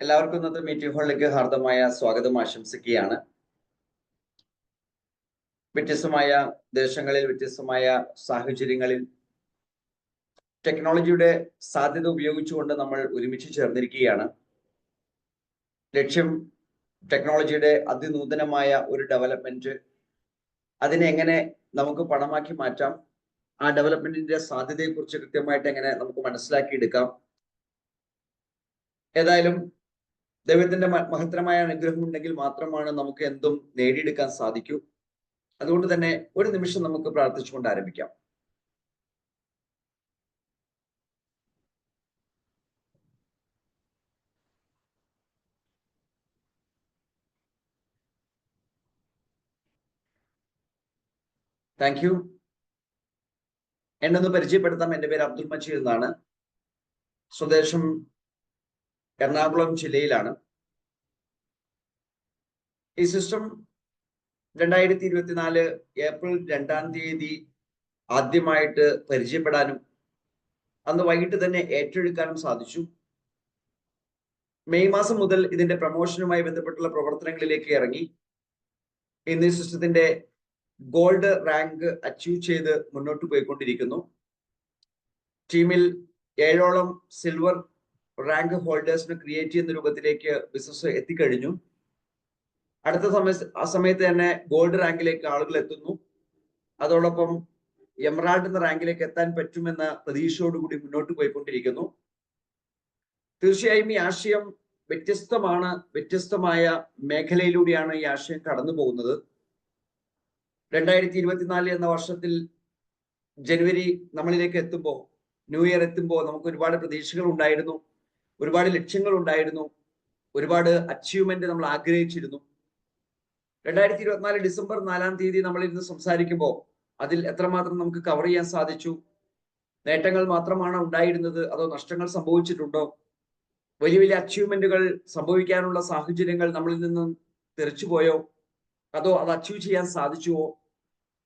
എല്ലാവർക്കും ഇന്നത്തെ മീറ്റിംഗ് ഹാളിലേക്ക് ഹാർദമായ സ്വാഗതം ആശംസിക്കുകയാണ്. വ്യത്യസ്തമായ ദേശങ്ങളിൽ, വ്യത്യസ്തമായ സാഹചര്യങ്ങളിൽ ടെക്നോളജിയുടെ സാധ്യത ഉപയോഗിച്ചുകൊണ്ട് നമ്മൾ ഒരുമിച്ച് ചേർന്നിരിക്കുകയാണ്. ലക്ഷ്യം ടെക്നോളജിയുടെ അതിനൂതനമായ ഒരു ഡെവലപ്മെന്റ്, അതിനെ എങ്ങനെ നമുക്ക് പണമാക്കി മാറ്റാം, ആ ഡെവലപ്മെന്റിന്റെ സാധ്യതയെക്കുറിച്ച് കൃത്യമായിട്ട് എങ്ങനെ നമുക്ക് മനസ്സിലാക്കിയെടുക്കാം. ഏതായാലും ദൈവത്തിന്റെ മഹത്തരമായ അനുഗ്രഹം ഉണ്ടെങ്കിൽ മാത്രമാണ് നമുക്ക് എന്തും നേടിയെടുക്കാൻ സാധിക്കൂ. അതുകൊണ്ട് തന്നെ ഒരു നിമിഷം നമുക്ക് പ്രാർത്ഥിച്ചുകൊണ്ട് ആരംഭിക്കാം. Thank you. എന്നെ ഒന്ന് പരിചയപ്പെടുത്താം. എൻ്റെ പേര് അബ്ദുൽ മജീദ് എന്നാണ്. സ്വദേശം എറണാകുളം ജില്ലയിലാണ്. ഈ സിസ്റ്റം 2024 ഏപ്രിൽ 2-ാം തീയതി ആദ്യമായിട്ട് പരിചയപ്പെടാനും അന്ന് വൈകിട്ട് തന്നെ ഏറ്റെടുക്കാനും സാധിച്ചു. മെയ് മാസം മുതൽ ഇതിന്റെ പ്രൊമോഷനുമായി ബന്ധപ്പെട്ടുള്ള പ്രവർത്തനങ്ങളിലേക്ക് ഇറങ്ങി. ഇന്ന് ഈ സിസ്റ്റത്തിന്റെ ഗോൾഡ് റാങ്ക് അച്ചീവ് ചെയ്ത് മുന്നോട്ട് പോയിക്കൊണ്ടിരിക്കുന്നു. ടീമിൽ 7ഓളം സിൽവർ റാങ്ക് ഹോൾഡേഴ്സിന് ക്രിയേറ്റ് ചെയ്യുന്ന രൂപത്തിലേക്ക് ബിസിനസ് എത്തിക്കഴിഞ്ഞു. ആ സമയത്ത് തന്നെ ഗോൾഡ് റാങ്കിലേക്ക് ആളുകൾ എത്തുന്നു. അതോടൊപ്പം എമറാൾഡ് എന്ന റാങ്കിലേക്ക് എത്താൻ പറ്റുമെന്ന പ്രതീക്ഷയോടുകൂടി മുന്നോട്ട് പോയിക്കൊണ്ടിരിക്കുന്നു. തീർച്ചയായും ഈ ആശയം വ്യത്യസ്തമാണ്. വ്യത്യസ്തമായ മേഖലയിലൂടെയാണ് ഈ ആശയം കടന്നു പോകുന്നത്. 2024 എന്ന വർഷത്തിൽ ജനുവരി നമ്മളിലേക്ക് എത്തുമ്പോൾ, ന്യൂ ഇയർ എത്തുമ്പോൾ നമുക്ക് ഒരുപാട് പ്രതീക്ഷകൾ ഉണ്ടായിരുന്നു, ഒരുപാട് ലക്ഷ്യങ്ങൾ ഉണ്ടായിരുന്നു, ഒരുപാട് അച്ചീവ്മെന്റ് നമ്മൾ ആഗ്രഹിച്ചിരുന്നു. 2024 ഡിസംബർ 4-ാം തീയതി നമ്മളിരുന്ന് സംസാരിക്കുമ്പോൾ അതിൽ എത്രമാത്രം നമുക്ക് കവർ ചെയ്യാൻ സാധിച്ചു? നേട്ടങ്ങൾ മാത്രമാണ് ഉണ്ടായിരുന്നത്, അതോ നഷ്ടങ്ങൾ സംഭവിച്ചിട്ടുണ്ടോ? വലിയ വലിയ അച്ചീവ്മെന്റുകൾ സംഭവിക്കാനുള്ള സാഹചര്യങ്ങൾ നമ്മളിൽ നിന്നും തെറിച്ചുപോയോ, അതോ അത് അച്ചീവ് ചെയ്യാൻ സാധിച്ചുവോ?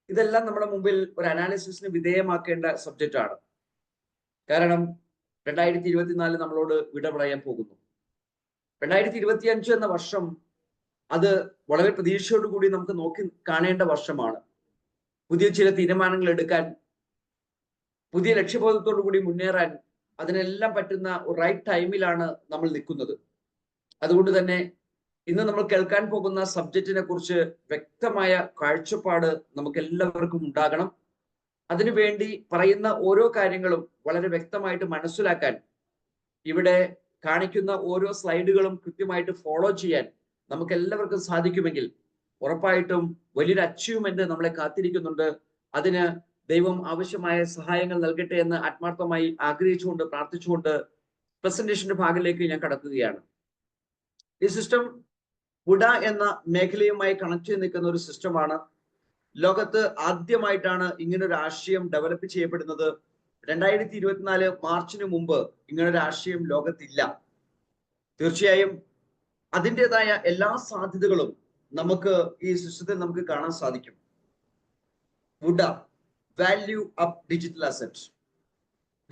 ഇതെല്ലാം നമ്മുടെ മുമ്പിൽ ഒരു അനാലിസിസിന് വിധേയമാക്കേണ്ട സബ്ജക്റ്റ് ആണ്. കാരണം 2024 നമ്മളോട് വിട പറയാൻ പോകുന്നു. 2025 എന്ന വർഷം അത് വളരെ പ്രതീക്ഷയോടുകൂടി നമുക്ക് നോക്കി കാണേണ്ട വർഷമാണ്. പുതിയ ചില തീരുമാനങ്ങൾ എടുക്കാൻ, പുതിയ ലക്ഷ്യബോധത്തോടു കൂടി മുന്നേറാൻ, അതിനെല്ലാം പറ്റുന്ന ഒരു റൈറ്റ് ടൈമിലാണ് നമ്മൾ നിൽക്കുന്നത്. അതുകൊണ്ട് തന്നെ ഇന്ന് നമ്മൾ കേൾക്കാൻ പോകുന്ന സബ്ജക്റ്റിനെ കുറിച്ച് വ്യക്തമായ കാഴ്ചപ്പാട് നമുക്ക് എല്ലാവർക്കും ഉണ്ടാകണം. അതിനുവേണ്ടി പറയുന്ന ഓരോ കാര്യങ്ങളും വളരെ വ്യക്തമായിട്ട് മനസ്സിലാക്കാൻ, ഇവിടെ കാണിക്കുന്ന ഓരോ സ്ലൈഡുകളും കൃത്യമായിട്ട് ഫോളോ ചെയ്യാൻ നമുക്ക് എല്ലാവർക്കും സാധിക്കുമെങ്കിൽ ഉറപ്പായിട്ടും വലിയൊരു അച്ചീവ്മെന്റ് നമ്മളെ കാത്തിരിക്കുന്നുണ്ട്. അതിന് ദൈവം ആവശ്യമായ സഹായങ്ങൾ നൽകട്ടെ എന്ന് ആത്മാർത്ഥമായി ആഗ്രഹിച്ചുകൊണ്ട് പ്രാർത്ഥിച്ചുകൊണ്ട് പ്രസന്റേഷന്റെ ഭാഗത്തിലേക്ക് ഞാൻ കടക്കുകയാണ്. ഈ സിസ്റ്റം വുഡ എന്ന മേഖലയുമായി കണക്ട് ചെയ്ത് നിൽക്കുന്ന ഒരു സിസ്റ്റമാണ്. ലോകത്ത് ആദ്യമായിട്ടാണ് ഇങ്ങനൊരു ആശയം ഡെവലപ്പ് ചെയ്യപ്പെടുന്നത്. 2024 മാർച്ചിന് മുമ്പ് ഇങ്ങനൊരു ആശയം ലോകത്തില്ല. തീർച്ചയായും അതിൻ്റെതായ എല്ലാ സാധ്യതകളും നമുക്ക് ഈ സിസ്റ്റത്തിൽ നമുക്ക് കാണാൻ സാധിക്കും. VUDA, value up digital asset.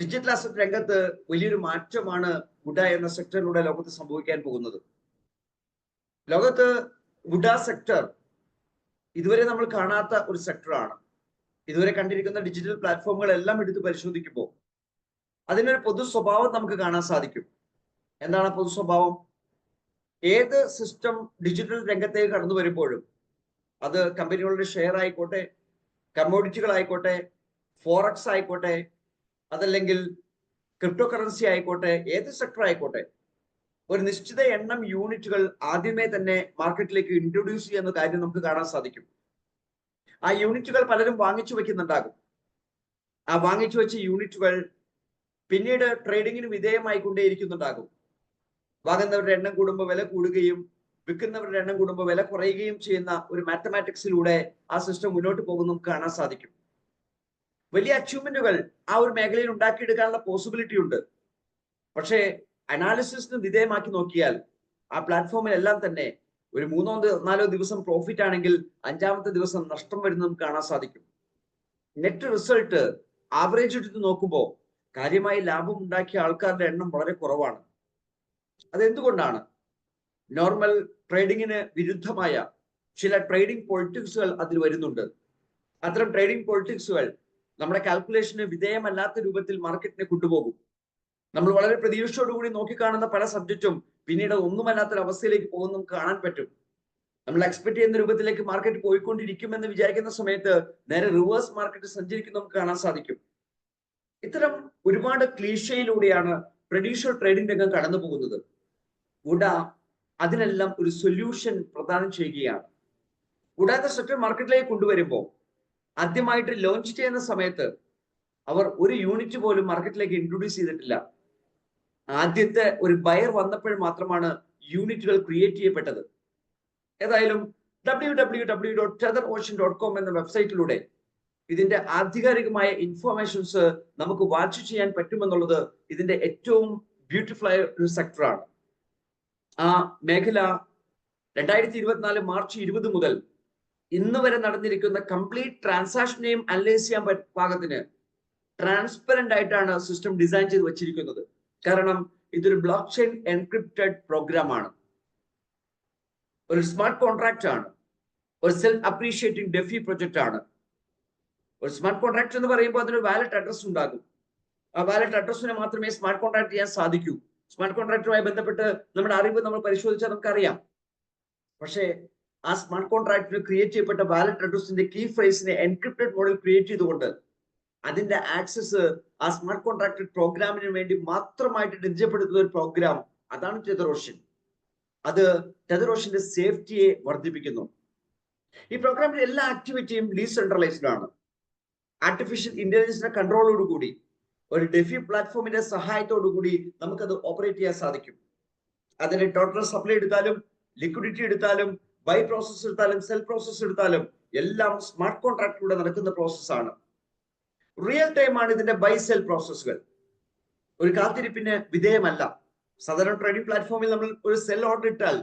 Digital asset രംഗത്ത് വലിയൊരു മാറ്റമാണ് വുഡ എന്ന സെക്ടറിലൂടെ ലോകത്ത് സംഭവിക്കാൻ പോകുന്നത്. ലോകത്ത് വുഡ സെക്ടർ ഇതുവരെ നമ്മൾ കാണാത്ത ഒരു സെക്ടറാണ്. ഇതുവരെ കണ്ടിരിക്കുന്ന ഡിജിറ്റൽ പ്ലാറ്റ്ഫോമുകൾ എല്ലാം എടുത്ത് പരിശോധിക്കുമ്പോൾ അതിനൊരു പൊതു സ്വഭാവം നമുക്ക് കാണാൻ സാധിക്കും. എന്താണ് പൊതു സ്വഭാവം? ഏത് സിസ്റ്റം ഡിജിറ്റൽ രംഗത്തേക്ക് കടന്നു വരുമ്പോഴും, അത് കമ്പനികളുടെ ഷെയർ ആയിക്കോട്ടെ, കമ്മോഡിറ്റികൾ ആയിക്കോട്ടെ, ഫോറക്സ് ആയിക്കോട്ടെ, അതല്ലെങ്കിൽ ക്രിപ്റ്റോ കറൻസി ആയിക്കോട്ടെ, ഏത് സെക്ടർ ആയിക്കോട്ടെ, ഒരു നിശ്ചിത എണ്ണം യൂണിറ്റുകൾ ആദ്യമേ തന്നെ മാർക്കറ്റിലേക്ക് ഇൻട്രൊഡ്യൂസ് ചെയ്യുന്ന കാര്യം നമുക്ക് കാണാൻ സാധിക്കും. ആ യൂണിറ്റുകൾ പലരും വാങ്ങിച്ചു വെക്കുന്നുണ്ടാകും. ആ വാങ്ങിച്ചു വെച്ച യൂണിറ്റുകൾ പിന്നീട് ട്രേഡിങ്ങിന് വിധേയമായിക്കൊണ്ടേയിരിക്കുന്നുണ്ടാകും. വാങ്ങുന്നവരുടെ എണ്ണം കൂടുമ്പോൾ വില കൂടുകയും വിൽക്കുന്നവരുടെ എണ്ണം കൂടുമ്പോൾ വില കുറയുകയും ചെയ്യുന്ന ഒരു മാത്തമാറ്റിക്സിലൂടെ ആ സിസ്റ്റം മുന്നോട്ട് പോകുന്ന നമുക്ക് കാണാൻ സാധിക്കും. വലിയ അച്ചീവ്മെന്റുകൾ ആ ഒരു മേഖലയിൽ ഉണ്ടാക്കിയെടുക്കാനുള്ള പോസിബിലിറ്റി ഉണ്ട്. പക്ഷേ അനാലിസിസിന് വിധേയമാക്കി നോക്കിയാൽ ആ പ്ലാറ്റ്ഫോമിലെല്ലാം തന്നെ ഒരു 3-4 ദിവസം പ്രോഫിറ്റ് ആണെങ്കിൽ 5-ാമത്തെ ദിവസം നഷ്ടം വരുന്നത് നമുക്ക് കാണാൻ സാധിക്കും. നെറ്റ് റിസൾട്ട് ആവറേജ് എടുത്ത് നോക്കുമ്പോൾ കാര്യമായി ലാഭം ഉണ്ടാക്കിയ ആൾക്കാരുടെ എണ്ണം വളരെ കുറവാണ്. അതെന്തുകൊണ്ടാണ്? നോർമൽ ട്രേഡിങ്ങിന് വിരുദ്ധമായ ചില ട്രേഡിംഗ് പൊളിറ്റിക്സുകൾ അതിൽ വരുന്നുണ്ട്. അത്തരം ട്രേഡിംഗ് പൊളിറ്റിക്സുകൾ നമ്മുടെ കാൽക്കുലേഷന് വിധേയമല്ലാത്ത രൂപത്തിൽ മാർക്കറ്റിനെ കൊണ്ടുപോകും. നമ്മൾ വളരെ പ്രതീക്ഷയോടുകൂടി നോക്കിക്കാണുന്ന പല സബ്ജക്റ്റും പിന്നീട് ഒന്നുമല്ലാത്തൊരു അവസ്ഥയിലേക്ക് പോകുന്ന കാണാൻ പറ്റും. നമ്മൾ എക്സ്പെക്ട് ചെയ്യുന്ന രൂപത്തിലേക്ക് മാർക്കറ്റ് പോയിക്കൊണ്ടിരിക്കുമെന്ന് വിചാരിക്കുന്ന സമയത്ത് നേരെ റിവേഴ്സ് മാർക്കറ്റ് സഞ്ചരിക്കുന്ന നമുക്ക് കാണാൻ സാധിക്കും. ഇത്തരം ഒരുപാട് ക്ലീഷയിലൂടെയാണ് ട്രഡീഷണൽ ട്രേഡിംഗ് രംഗം കടന്നു പോകുന്നത്. കൂടാ അതിനെല്ലാം ഒരു സൊല്യൂഷൻ പ്രദാനം ചെയ്യുകയാണ്. കൂടാതെ സെക്ടർ മാർക്കറ്റിലേക്ക് കൊണ്ടുവരുമ്പോൾ ആദ്യമായിട്ട് ലോഞ്ച് ചെയ്യുന്ന സമയത്ത് അവർ ഒരു യൂണിറ്റ് പോലും മാർക്കറ്റിലേക്ക് ഇൻട്രൊഡ്യൂസ് ചെയ്തിട്ടില്ല. ആദ്യത്തെ ഒരു ബയർ വന്നപ്പോൾ മാത്രമാണ് യൂണിറ്റുകൾ ക്രിയേറ്റ് ചെയ്യപ്പെട്ടത്. ഏതായാലും www.tetherocean.com എന്ന വെബ്സൈറ്റിലൂടെ ഇതിന്റെ ആധികാരികമായ ഇൻഫോർമേഷൻസ് നമുക്ക് വാച്ച് ചെയ്യാൻ പറ്റുമെന്നുള്ളത് ഇതിന്റെ ഏറ്റവും ബ്യൂട്ടിഫുൾ ആയ ഒരു സെക്ടറാണ്. ആ മേഖല 2024 മാർച്ച് 20 മുതൽ ഇന്ന് വരെ നടന്നിരിക്കുന്ന കംപ്ലീറ്റ് ട്രാൻസാക്ഷനെയും അനലൈസ് ചെയ്യാൻ പാകത്തിന് ട്രാൻസ്പെറന്റ് ആയിട്ടാണ് സിസ്റ്റം ഡിസൈൻ ചെയ്ത് വെച്ചിരിക്കുന്നത്. കാരണം ഇതൊരു ബ്ലോക്ക് ചെയിൻ എൻക്രിപ്റ്റഡ് പ്രോഗ്രാം ആണ്, ഒരു സ്മാർട്ട് കോൺട്രാക്ട് ആണ്, ഒരു സെൽഫ് അപ്രീഷിയേറ്റിംഗ് ഡെഫി പ്രൊജക്ട് ആണ്. ഒരു സ്മാർട്ട് കോൺട്രാക്ട് എന്ന് പറയുമ്പോൾ അതിനൊരു വാലറ്റ് അഡ്രസ് ഉണ്ടാകും. ആ വാലറ്റ് അഡ്രസ്സിനെ മാത്രമേ സ്മാർട്ട് കോൺട്രാക്ട് ചെയ്യാൻ സാധിക്കൂ. സ്മാർട്ട് കോൺട്രാക്റ്റുമായി ബന്ധപ്പെട്ട് നമ്മുടെ അറിവ് നമ്മൾ പരിശോധിച്ചാൽ നമുക്കറിയാം. പക്ഷേ ആ സ്മാർട്ട് കോൺട്രാക്റ്റിന് ക്രിയേറ്റ് ചെയ്യപ്പെട്ട വാലറ്റ് അഡ്രസ്സിന്റെ കീ ഫ്രേസിനെ എൻക്രിപ്റ്റഡ് മോഡിൽ ക്രിയേറ്റ് ചെയ്തുകൊണ്ട് അതിന്റെ ആക്സസ് ആ സ്മാർട്ട് കോൺട്രാക്ട് പ്രോഗ്രാമിന് വേണ്ടി മാത്രമായിട്ട് നിജപ്പെടുത്തുന്ന ഒരു പ്രോഗ്രാം, അതാണ് ടെതറോഷ്യൻ. അത് ടെതറോഷ്യന്റെ സേഫ്റ്റിയെ വർദ്ധിപ്പിക്കുന്നു. ഈ പ്രോഗ്രാമിന്റെ എല്ലാ ആക്ടിവിറ്റിയും ഡീസെൻട്രലൈസ്ഡ് ആണ്. ആർട്ടിഫിഷ്യൽ ഇന്റലിജൻസിന്റെ കൺട്രോളോടുകൂടി ഒരു ഡെഫി പ്ലാറ്റ്ഫോമിന്റെ സഹായത്തോടുകൂടി നമുക്കത് ഓപ്പറേറ്റ് ചെയ്യാൻ സാധിക്കും. അതിന് ടോട്ടൽ സപ്ലൈ എടുത്താലും ലിക്വിഡിറ്റി എടുത്താലും ബൈ പ്രോസസ് എടുത്താലും സെൽ പ്രോസസ് എടുത്താലും എല്ലാം സ്മാർട്ട് കോൺട്രാക്റ്റിലൂടെ നടക്കുന്ന പ്രോസസ്സാണ്. റിയൽ ടൈം ആണ് ഇതിന്റെ ബൈ സെൽ പ്രോസസ്സുകൾ. ഒരു കാത്തിരിപ്പിന് വിധേയമല്ല. സാധാരണ ട്രേഡിംഗ് പ്ലാറ്റ്ഫോമിൽ നമ്മൾ ഒരു സെൽ ഓർഡർ ഇട്ടാൽ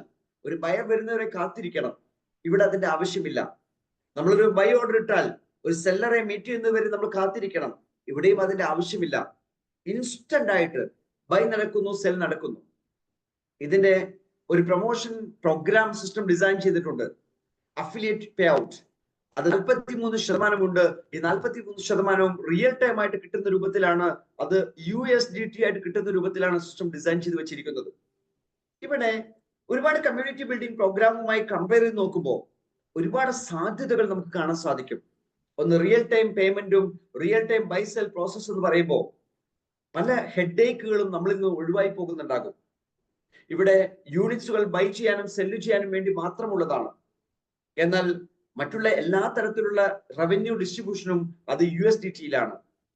ഒരു ബയർ വരുന്നവരെ കാത്തിരിക്കണം. ഇവിടെ അതിന്റെ ആവശ്യമില്ല. നമ്മളൊരു ബൈ ഓർഡർ ഇട്ടാൽ ഒരു സെല്ലറെ മീറ്റ് ചെയ്യുന്നവരെ നമ്മൾ കാത്തിരിക്കണം. ഇവിടെയും അതിന്റെ ആവശ്യമില്ല. ഇൻസ്റ്റന്റ് ആയിട്ട് ബൈ നടക്കുന്നു, സെൽ നടക്കുന്നു. ഇതിന്റെ ഒരു പ്രൊമോഷൻ പ്രോഗ്രാം സിസ്റ്റം ഡിസൈൻ ചെയ്തിട്ടുണ്ട്. അഫിലിയേറ്റ് പേ ഔട്ട് അത് 43% ഈ 43% റിയൽ ടൈം ആയിട്ട് കിട്ടുന്ന രൂപത്തിലാണ്, അത് USDT ആയിട്ട് കിട്ടുന്ന രൂപത്തിലാണ് സിസ്റ്റം ഡിസൈൻ ചെയ്ത് വെച്ചിരിക്കുന്നത്. ഇവിടെ ഒരുപാട് കമ്മ്യൂണിറ്റി ബിൽഡിംഗ് പ്രോഗ്രാമുമായി കമ്പയർ ചെയ്ത് നോക്കുമ്പോൾ ഒരുപാട് സാധ്യതകൾ നമുക്ക് കാണാൻ സാധിക്കും. ഒന്ന്, റിയൽ ടൈം പേയ്മെന്റും real time buy sell process എന്ന് പറയുമ്പോൾ പല ഹെഡേക്കുകളും നമ്മളിൽ നിന്ന് ഒഴിവായി പോകുന്നുണ്ടാകും. ഇവിടെ യൂണിറ്റ്സുകൾ ബൈ ചെയ്യാനും സെല്ല് ചെയ്യാനും വേണ്ടി മാത്രമുള്ളതാണ്. എന്നാൽ മറ്റുള്ള എല്ലാ തരത്തിലുള്ള റവന്യൂ ഡിസ്ട്രിബ്യൂഷനും അത് USDT-യിലാണ്.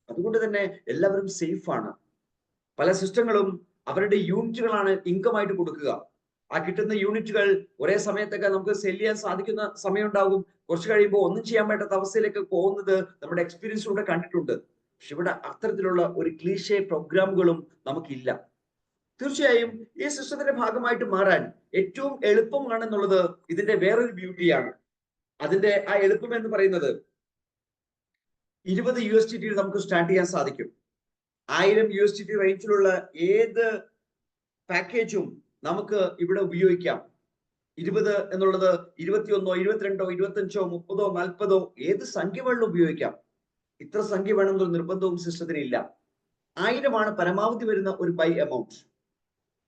അതുകൊണ്ട് തന്നെ എല്ലാവരും സേഫ് ആണ്. പല സിസ്റ്റങ്ങളും അവരുടെ യൂണിറ്റുകളാണ് ഇൻകം ആയിട്ട് കൊടുക്കുക. ആ കിട്ടുന്ന യൂണിറ്റുകൾ ഒരേ സമയത്തൊക്കെ നമുക്ക് സെല് ചെയ്യാൻ സാധിക്കുന്ന സമയം ഉണ്ടാകും. കുറച്ച് കഴിയുമ്പോൾ ഒന്നും ചെയ്യാൻ പറ്റാത്ത അവസ്ഥയിലേക്ക് പോകുന്നത് നമ്മുടെ എക്സ്പീരിയൻസിലൂടെ കണ്ടിട്ടുണ്ട്. പക്ഷെ ഇവിടെ അത്തരത്തിലുള്ള ഒരു ക്ലീഷേ പ്രോഗ്രാമുകളും നമുക്കില്ല. തീർച്ചയായും ഈ സിസ്റ്റത്തിന്റെ ഭാഗമായിട്ട് മാറാൻ ഏറ്റവും എളുപ്പമാണെന്നുള്ളത് ഇതിന്റെ വേറൊരു ബ്യൂട്ടിയാണ്. അതിന്റെ ആ എളുപ്പം എന്ന് പറയുന്നത് 20 USDT നമുക്ക് സ്റ്റാർട്ട് ചെയ്യാൻ സാധിക്കും. 1000 USDT റേഞ്ചിലുള്ള ഏത് പാക്കേജും നമുക്ക് ഇവിടെ ഉപയോഗിക്കാം. 20 എന്നുള്ളത് 21, 22, 25, 30, 40 ഏത് സംഖ്യ വേണമെങ്കിലും ഉപയോഗിക്കാം. ഇത്ര സംഖ്യ വേണമെന്നൊരു നിർബന്ധവും സിസ്റ്റത്തിന് ഇല്ല. 1000 പരമാവധി വരുന്ന ഒരു ബൈ എമൗണ്ട്.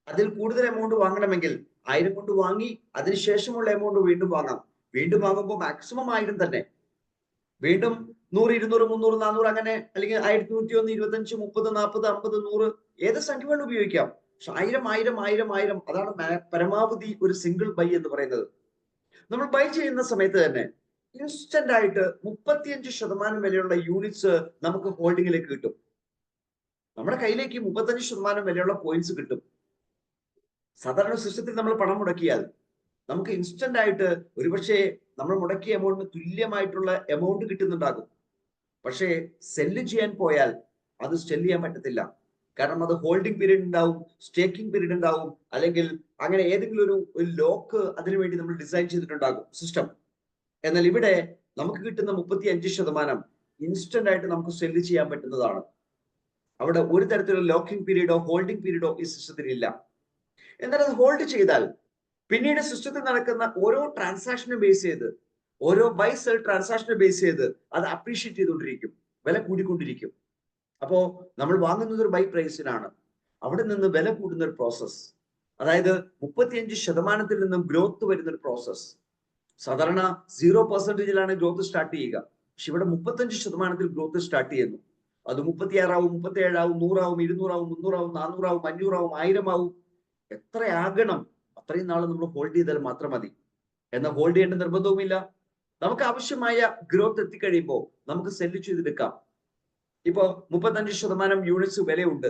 അതിൽ കൂടുതൽ എമൗണ്ട് വാങ്ങണമെങ്കിൽ 1000 കൊണ്ട് വാങ്ങി അതിനുശേഷമുള്ള എമൗണ്ട് വീണ്ടും വാങ്ങാം. വീണ്ടും വാങ്ങുമ്പോൾ മാക്സിമം 1000 തന്നെ. വീണ്ടും 100, 200, 300, 400 അങ്ങനെ, അല്ലെങ്കിൽ 1101, 25, 30, 40, 50, 100 ഏത് സംഖ്യ വേണം ഉപയോഗിക്കാം. പക്ഷെ 1000 അതാണ് പരമാവധി ഒരു സിംഗിൾ ബൈ എന്ന് പറയുന്നത്. നമ്മൾ ബൈ ചെയ്യുന്ന സമയത്ത് തന്നെ ഇൻസ്റ്റന്റ് ആയിട്ട് 35% വിലയുള്ള യൂണിറ്റ്സ് നമുക്ക് ഹോൾഡിംഗിലേക്ക് കിട്ടും. നമ്മുടെ കയ്യിലേക്ക് 35% വിലയുള്ള പോയിന്റ്സ് കിട്ടും. സാധാരണ സിസ്റ്റത്തിൽ നമ്മൾ പണം മുടക്കിയാൽ നമുക്ക് ഇൻസ്റ്റന്റ് ആയിട്ട് ഒരുപക്ഷെ നമ്മൾ മുടക്കിയ എമൗണ്ടിന് തുല്യമായിട്ടുള്ള എമൗണ്ട് കിട്ടുന്നുണ്ടാകും. പക്ഷേ സെല്ല് ചെയ്യാൻ പോയാൽ അത് സെല്ല് ചെയ്യാൻ പറ്റത്തില്ല. കാരണം അത് ഹോൾഡിംഗ് പീരീഡ് ഉണ്ടാവും, സ്റ്റേക്കിംഗ് പീരീഡ് ഉണ്ടാവും, അല്ലെങ്കിൽ അങ്ങനെ ഏതെങ്കിലും ഒരു ലോക്ക് അതിനുവേണ്ടി നമ്മൾ ഡിസൈൻ ചെയ്തിട്ടുണ്ടാകും സിസ്റ്റം. എന്നാൽ ഇവിടെ നമുക്ക് കിട്ടുന്ന 35% ഇൻസ്റ്റന്റ് ആയിട്ട് നമുക്ക് സെല്ല് ചെയ്യാൻ പറ്റുന്നതാണ്. അവിടെ ഒരു തരത്തിലുള്ള ലോക്കിംഗ് പീരീഡോ ഹോൾഡിംഗ് പീരീഡോ ഈ സിസ്റ്റത്തിൽ ഇല്ല. എന്നാൽ അത് ഹോൾഡ് ചെയ്താൽ പിന്നീട് സിസ്റ്റത്തിൽ നടക്കുന്ന ഓരോ ട്രാൻസാക്ഷനെ ബേസ് ചെയ്ത്, ഓരോ ബൈ സെൽ ട്രാൻസാക്ഷനെ ബേസ് ചെയ്ത് അത് അപ്രീഷിയേറ്റ് ചെയ്തുകൊണ്ടിരിക്കും, വില കൂടിക്കൊണ്ടിരിക്കും. അപ്പോ നമ്മൾ വാങ്ങുന്നത് ഒരു ബൈ പ്രൈസിനാണ്. അവിടെ നിന്ന് വില കൂടുന്ന ഒരു പ്രോസസ്, അതായത് 35% നിന്നും ഗ്രോത്ത് വരുന്ന ഒരു പ്രോസസ്. സാധാരണ 0%-ലാണ് ഗ്രോത്ത് സ്റ്റാർട്ട് ചെയ്യുക. പക്ഷെ ഇവിടെ 35% ഗ്രോത്ത് സ്റ്റാർട്ട് ചെയ്യുന്നു. അത് 36 ആവും, 37 ആവും, 100 ആവും, 200 ആവും, 300 ആവും, 400 ആവും, 500 ആവും, 1000 ആവും. എത്രയാകണം അത്രയും നാൾ നമ്മൾ ഹോൾഡ് ചെയ്താൽ മാത്രം മതി. എന്നാൽ ഹോൾഡ് ചെയ്യേണ്ട നിർബന്ധവുമില്ല. നമുക്ക് ആവശ്യമായ ഗ്രോത്ത് എത്തിക്കഴിയുമ്പോൾ നമുക്ക് സെല്ല് ചെയ്തെടുക്കാം. ഇപ്പോ 35% യൂണിറ്റ്സ് വിലയുണ്ട്,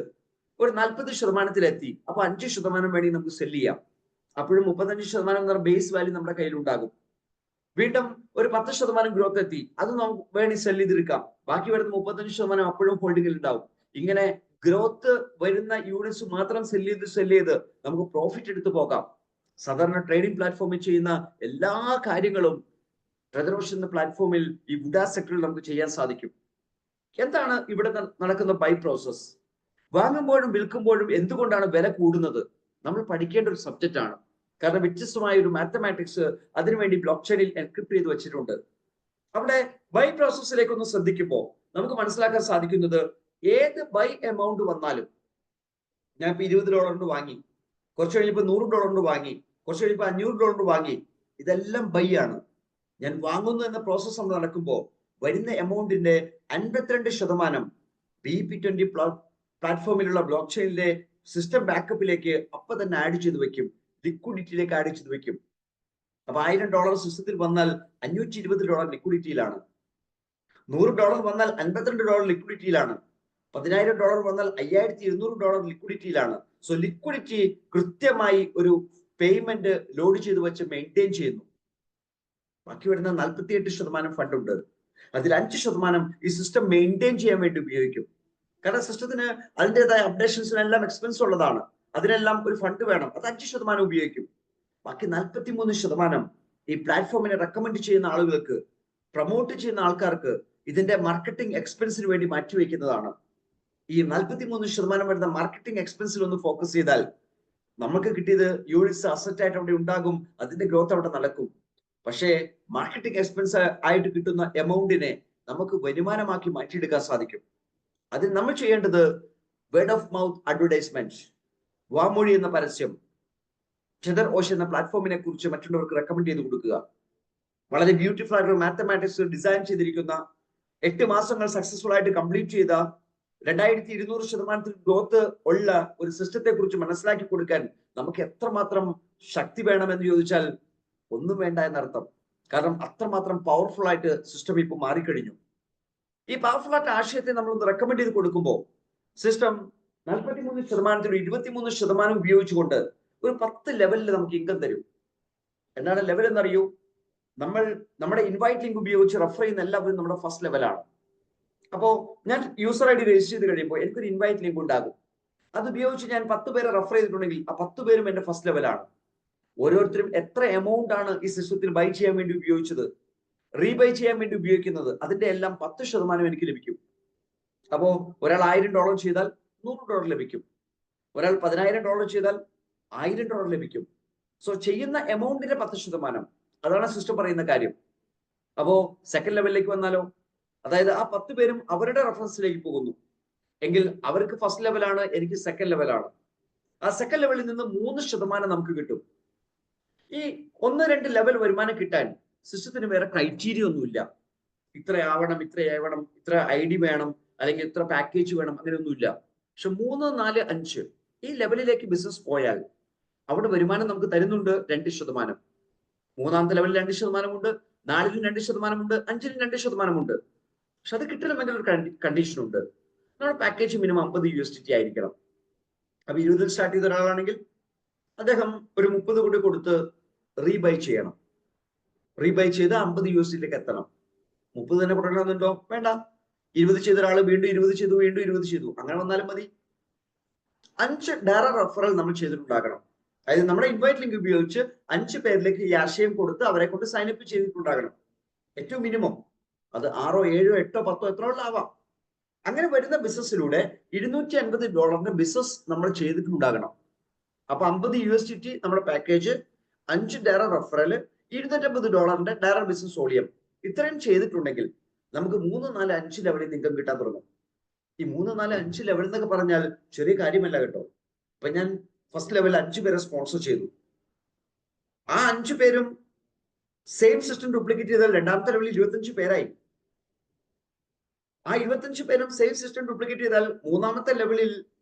ഒരു 40%-ത്തിലെത്തി, അപ്പൊ 5% വേണമെങ്കിൽ നമുക്ക് സെല് ചെയ്യാം. അപ്പോഴും 35% എന്ന ബേസ് വാല്യൂ നമ്മുടെ കയ്യിലുണ്ടാകും. വീണ്ടും ഒരു 10% ഗ്രോത്ത് എത്തി, അത് നമുക്ക് വേണമെങ്കിൽ സെല് ചെയ്തെടുക്കാം. ബാക്കി വരുന്ന 35% അപ്പോഴും ഹോൾഡിംഗിൽ ഉണ്ടാവും. ഇങ്ങനെ ഗ്രോത്ത് വരുന്ന യൂണിറ്റ്സ് മാത്രം സെല് ചെയ്ത് നമുക്ക് പ്രോഫിറ്റ് എടുത്തു പോകാം. സാധാരണ ട്രേഡിംഗ് പ്ലാറ്റ്ഫോമിൽ ചെയ്യുന്ന എല്ലാ കാര്യങ്ങളും ട്രെജറോഷൻ എന്ന പ്ലാറ്റ്ഫോമിൽ ഈ വുഡ സെക്ടറിൽ നമുക്ക് ചെയ്യാൻ സാധിക്കും. എന്താണ് ഇവിടെ നടക്കുന്ന ബൈ പ്രോസസ്? വാങ്ങുമ്പോഴും വിൽക്കുമ്പോഴും എന്തുകൊണ്ടാണ് വില കൂടുന്നത്? നമ്മൾ പഠിക്കേണ്ട ഒരു സബ്ജക്റ്റ് ആണ്. കാരണം വ്യത്യസ്തമായ ഒരു മാത്തമാറ്റിക്സ് അതിനുവേണ്ടി ബ്ലോക്ക് ചെയിനിൽ എൻക്രിപ്റ്റ് ചെയ്ത് വെച്ചിട്ടുണ്ട്. അവിടെ ബൈ പ്രോസസ്സിലേക്ക് ഒന്ന് ശ്രദ്ധിക്കുമ്പോൾ നമുക്ക് മനസ്സിലാക്കാൻ സാധിക്കുന്നത്, ഏത് ബൈ എമൗണ്ട് വന്നാലും, ഞാൻ ഇപ്പൊ $20 വാങ്ങി, കുറച്ച് കഴിഞ്ഞപ്പോൾ $100 വാങ്ങി, കുറച്ച് കഴിഞ്ഞപ്പോൾ $500 വാങ്ങി, ഇതെല്ലാം ബൈ ആണ്. ഞാൻ വാങ്ങുന്നു എന്ന പ്രോസസ് നടക്കുമ്പോൾ വരുന്ന എമൗണ്ടിന്റെ 52% BP20 പ്ലാറ്റ്ഫോമിലുള്ള ബ്ലോക്ക് ചെയിനിലെ സിസ്റ്റം ബാക്കപ്പിലേക്ക് അപ്പൊ തന്നെ ആഡ് ചെയ്ത് വെക്കും, ലിക്വിഡിറ്റിയിലേക്ക് ആഡ് ചെയ്ത് വെക്കും. അപ്പൊ $1000 സിസ്റ്റത്തിൽ വന്നാൽ $520 ലിക്വിഡിറ്റിയിലാണ്. $100 വന്നാൽ $52 ലിക്വിഡിറ്റിയിലാണ്. $10,000 വന്നാൽ $5,200 ലിക്വിഡിറ്റിയിലാണ്. സോ ലിക്വിഡിറ്റി കൃത്യമായി ഒരു പേയ്മെന്റ് ലോഡ് ചെയ്ത് വെച്ച് മെയിൻറ്റെയിൻ ചെയ്യുന്നു. ബാക്കി വരുന്ന 48% ഫണ്ട് ഉണ്ട്. അതിൽ 5% ഈ സിസ്റ്റം മെയിൻറ്റെയിൻ ചെയ്യാൻ വേണ്ടി ഉപയോഗിക്കും. കാരണം സിസ്റ്റത്തിന് അതിൻ്റെതായ അപ്ഡേഷൻസിനെല്ലാം എക്സ്പെൻസ് ഉള്ളതാണ്, അതിനെല്ലാം ഒരു ഫണ്ട് വേണം. അത് 5% ഉപയോഗിക്കും. ബാക്കി 43% ഈ പ്ലാറ്റ്ഫോമിനെ റെക്കമെൻഡ് ചെയ്യുന്ന ആളുകൾക്ക്, പ്രൊമോട്ട് ചെയ്യുന്ന ആൾക്കാർക്ക് ഇതിന്റെ മാർക്കറ്റിംഗ് എക്സ്പെൻസിന് വേണ്ടി മാറ്റിവെക്കുന്നതാണ്. ഈ 43% വരുന്ന മാർക്കറ്റിംഗ് എക്സ്പെൻസിൽ ഒന്ന് ഫോക്കസ് ചെയ്താൽ നമുക്ക് കിട്ടിയത് യൂണിറ്റ്സ് അസറ്റ് ആയിട്ട് അവിടെ ഉണ്ടാകും, അതിന്റെ ഗ്രോത്ത് അവിടെ നടക്കും. പക്ഷേ മാർക്കറ്റിംഗ് എക്സ്പെൻസ് ആയിട്ട് കിട്ടുന്ന എമൗണ്ടിനെ നമുക്ക് വരുമാനമാക്കി മാറ്റിയെടുക്കാൻ സാധിക്കും. അതിൽ നമ്മൾ ചെയ്യേണ്ടത് വേർഡ് ഓഫ് മൗത്ത് അഡ്വർടൈസ്മെന്റ്, വാമൊഴി എന്ന പരസ്യം, ട്രെജറോഷൻ എന്ന പ്ലാറ്റ്ഫോമിനെ കുറിച്ച് മറ്റുള്ളവർക്ക് റെക്കമെൻഡ് ചെയ്ത് കൊടുക്കുക. വളരെ ബ്യൂട്ടിഫുൾ ആയിട്ടുള്ള മാത്തമാറ്റിക്സ് ഡിസൈൻ ചെയ്തിരിക്കുന്ന, 8 മാസങ്ങൾ സക്സസ്ഫുൾ ആയിട്ട് കംപ്ലീറ്റ് ചെയ്ത, 2200% ഗ്രോത്ത് ഉള്ള ഒരു സിസ്റ്റത്തെ കുറിച്ച് മനസ്സിലാക്കി കൊടുക്കാൻ നമുക്ക് എത്രമാത്രം ശക്തി വേണമെന്ന് ചോദിച്ചാൽ ഒന്നും വേണ്ട എന്നർത്ഥം. കാരണം അത്രമാത്രം പവർഫുൾ ആയിട്ട് സിസ്റ്റം ഇപ്പൊ മാറിക്കഴിഞ്ഞു. ഈ പവർഫുൾ ആയിട്ട് ആശയത്തെ നമ്മളൊന്ന് റെക്കമെൻഡ് ചെയ്ത് കൊടുക്കുമ്പോൾ സിസ്റ്റം 43% 23% ഉപയോഗിച്ചുകൊണ്ട് ഒരു 10 ലെവലിൽ നമുക്ക് ഇൻകം തരും. എന്താണ് ലെവൽ എന്നറിയൂ? നമ്മുടെ ഇൻവൈറ്റ് ലിങ്ക് ഉപയോഗിച്ച് റെഫർ ചെയ്യുന്ന എല്ലാവരും നമ്മുടെ ഫസ്റ്റ് ലെവലാണ്. അപ്പോ ഞാൻ യൂസർ ഐ ഡി രജിസ്റ്റർ ചെയ്ത് കഴിയുമ്പോൾ എനിക്കൊരു ഇൻവൈറ്റ് ലിങ്ക് ഉണ്ടാകും. അത് ഉപയോഗിച്ച് ഞാൻ 10 പേരെ റെഫർ ചെയ്തിട്ടുണ്ടെങ്കിൽ ആ 10 പേരും എന്റെ ഫസ്റ്റ് ലെവലാണ്. ഓരോരുത്തരും എത്ര എമൗണ്ട് ആണ് ഈ സിസ്റ്റത്തിൽ ബൈ ചെയ്യാൻ വേണ്ടി ഉപയോഗിച്ചത്, റീബൈ ചെയ്യാൻ വേണ്ടി ഉപയോഗിക്കുന്നത്, അതിന്റെ എല്ലാം 10% എനിക്ക് ലഭിക്കും. അപ്പോ ഒരാൾ $1000 ചെയ്താൽ $100 ലഭിക്കും. ഒരാൾ $10,000 ചെയ്താൽ $1000 ലഭിക്കും. സോ ചെയ്യുന്ന എമൗണ്ടിന്റെ 10%, അതാണ് സിസ്റ്റം പറയുന്ന കാര്യം. അപ്പോ സെക്കൻഡ് ലെവലിലേക്ക് വന്നാലോ, അതായത് ആ 10 പേരും അവരുടെ റെഫറൻസിലേക്ക് പോകുന്നു എങ്കിൽ അവർക്ക് ഫസ്റ്റ് ലെവലാണ്, എനിക്ക് സെക്കൻഡ് ലെവലാണ്. ആ സെക്കൻഡ് ലെവലിൽ നിന്ന് 3% നമുക്ക് കിട്ടും. ഈ 1-2 ലെവൽ വരുമാനം കിട്ടാൻ സിസ്റ്റത്തിന് വേറെ ക്രൈറ്റീരിയ ഒന്നുമില്ല. ഇത്ര ആവണം, ഇത്ര ID വേണം, അല്ലെങ്കിൽ ഇത്ര പാക്കേജ് വേണം, അങ്ങനെയൊന്നുമില്ല. പക്ഷെ 3, 4, 5 ഈ ലെവലിലേക്ക് ബിസിനസ് പോയാൽ അവിടെ വരുമാനം നമുക്ക് തരുന്നുണ്ട് 2%. 3-ാമത്തെ ലെവലിൽ 2% ഉണ്ട്, 4-ലും 2% ഉണ്ട്, 5-ലും 2% ഉണ്ട്. പക്ഷെ അത് കിട്ടണമെങ്കിൽ ഒരു കണ്ടീഷൻ ഉണ്ട്. നമ്മുടെ പാക്കേജ് മിനിമം $50 ആയിരിക്കണം. അപ്പൊ 20 സ്റ്റാർട്ട് ചെയ്ത ഒരാളാണെങ്കിൽ അദ്ദേഹം ഒരു 30 കൂടി കൊടുത്ത് റീബൈ ചെയ്യണം. റീബൈ ചെയ്ത് $50 എത്തണം. 30 തന്നെ കൊടുക്കണമെന്നുണ്ടോ? വേണ്ട. 20 ചെയ്ത ഒരാൾ വീണ്ടും 20 ചെയ്തു, വീണ്ടും 20 ചെയ്തു, അങ്ങനെ വന്നാലും മതി. 5 ഡയറക്റ്റ് റെഫറൽ നമ്മൾ ചെയ്തിട്ടുണ്ടാകണം. അതായത് നമ്മുടെ ഇൻവൈറ്റ് ലിങ്ക് ഉപയോഗിച്ച് 5 പേരിലേക്ക് ഈ ആശയം കൊടുത്ത് അവരെ കൊണ്ട് സൈനപ്പ് ചെയ്തിട്ടുണ്ടാകണം. ഏറ്റവും മിനിമം അത് 6, 7, 8, 10 എത്ര ആവാം. അങ്ങനെ വരുന്ന ബിസിനസ്സിലൂടെ $250 ബിസിനസ് നമ്മൾ ചെയ്തിട്ടുണ്ടാകണം. അപ്പൊ $50 നമ്മുടെ package, 5 direct referral, $250 direct business volume. ഇത്രയും ചെയ്തിട്ടുണ്ടെങ്കിൽ നമുക്ക് 3, 4, 5 ലെവലിൽ ഇൻകം കിട്ടാൻ തുടങ്ങും. ഈ 3, 4, 5 ലെവൽ എന്നൊക്കെ പറഞ്ഞാൽ ചെറിയ കാര്യമല്ല കേട്ടോ. ഇപ്പൊ ഞാൻ ഫസ്റ്റ് ലെവലിൽ 5 പേരെ സ്പോൺസർ ചെയ്തു. ആ 5 പേരും സെയിം സിസ്റ്റം ഡ്യൂപ്ലിക്കേറ്റ് ചെയ്താൽ രണ്ടാമത്തെ ലെവലിൽ 25 പേരായി. ആ 25 പേരും സെയിം സിസ്റ്റം ഡ്യൂപ്ലിക്കേറ്റ് ചെയ്താൽ മൂന്നാമത്തെ ലെവലിൽ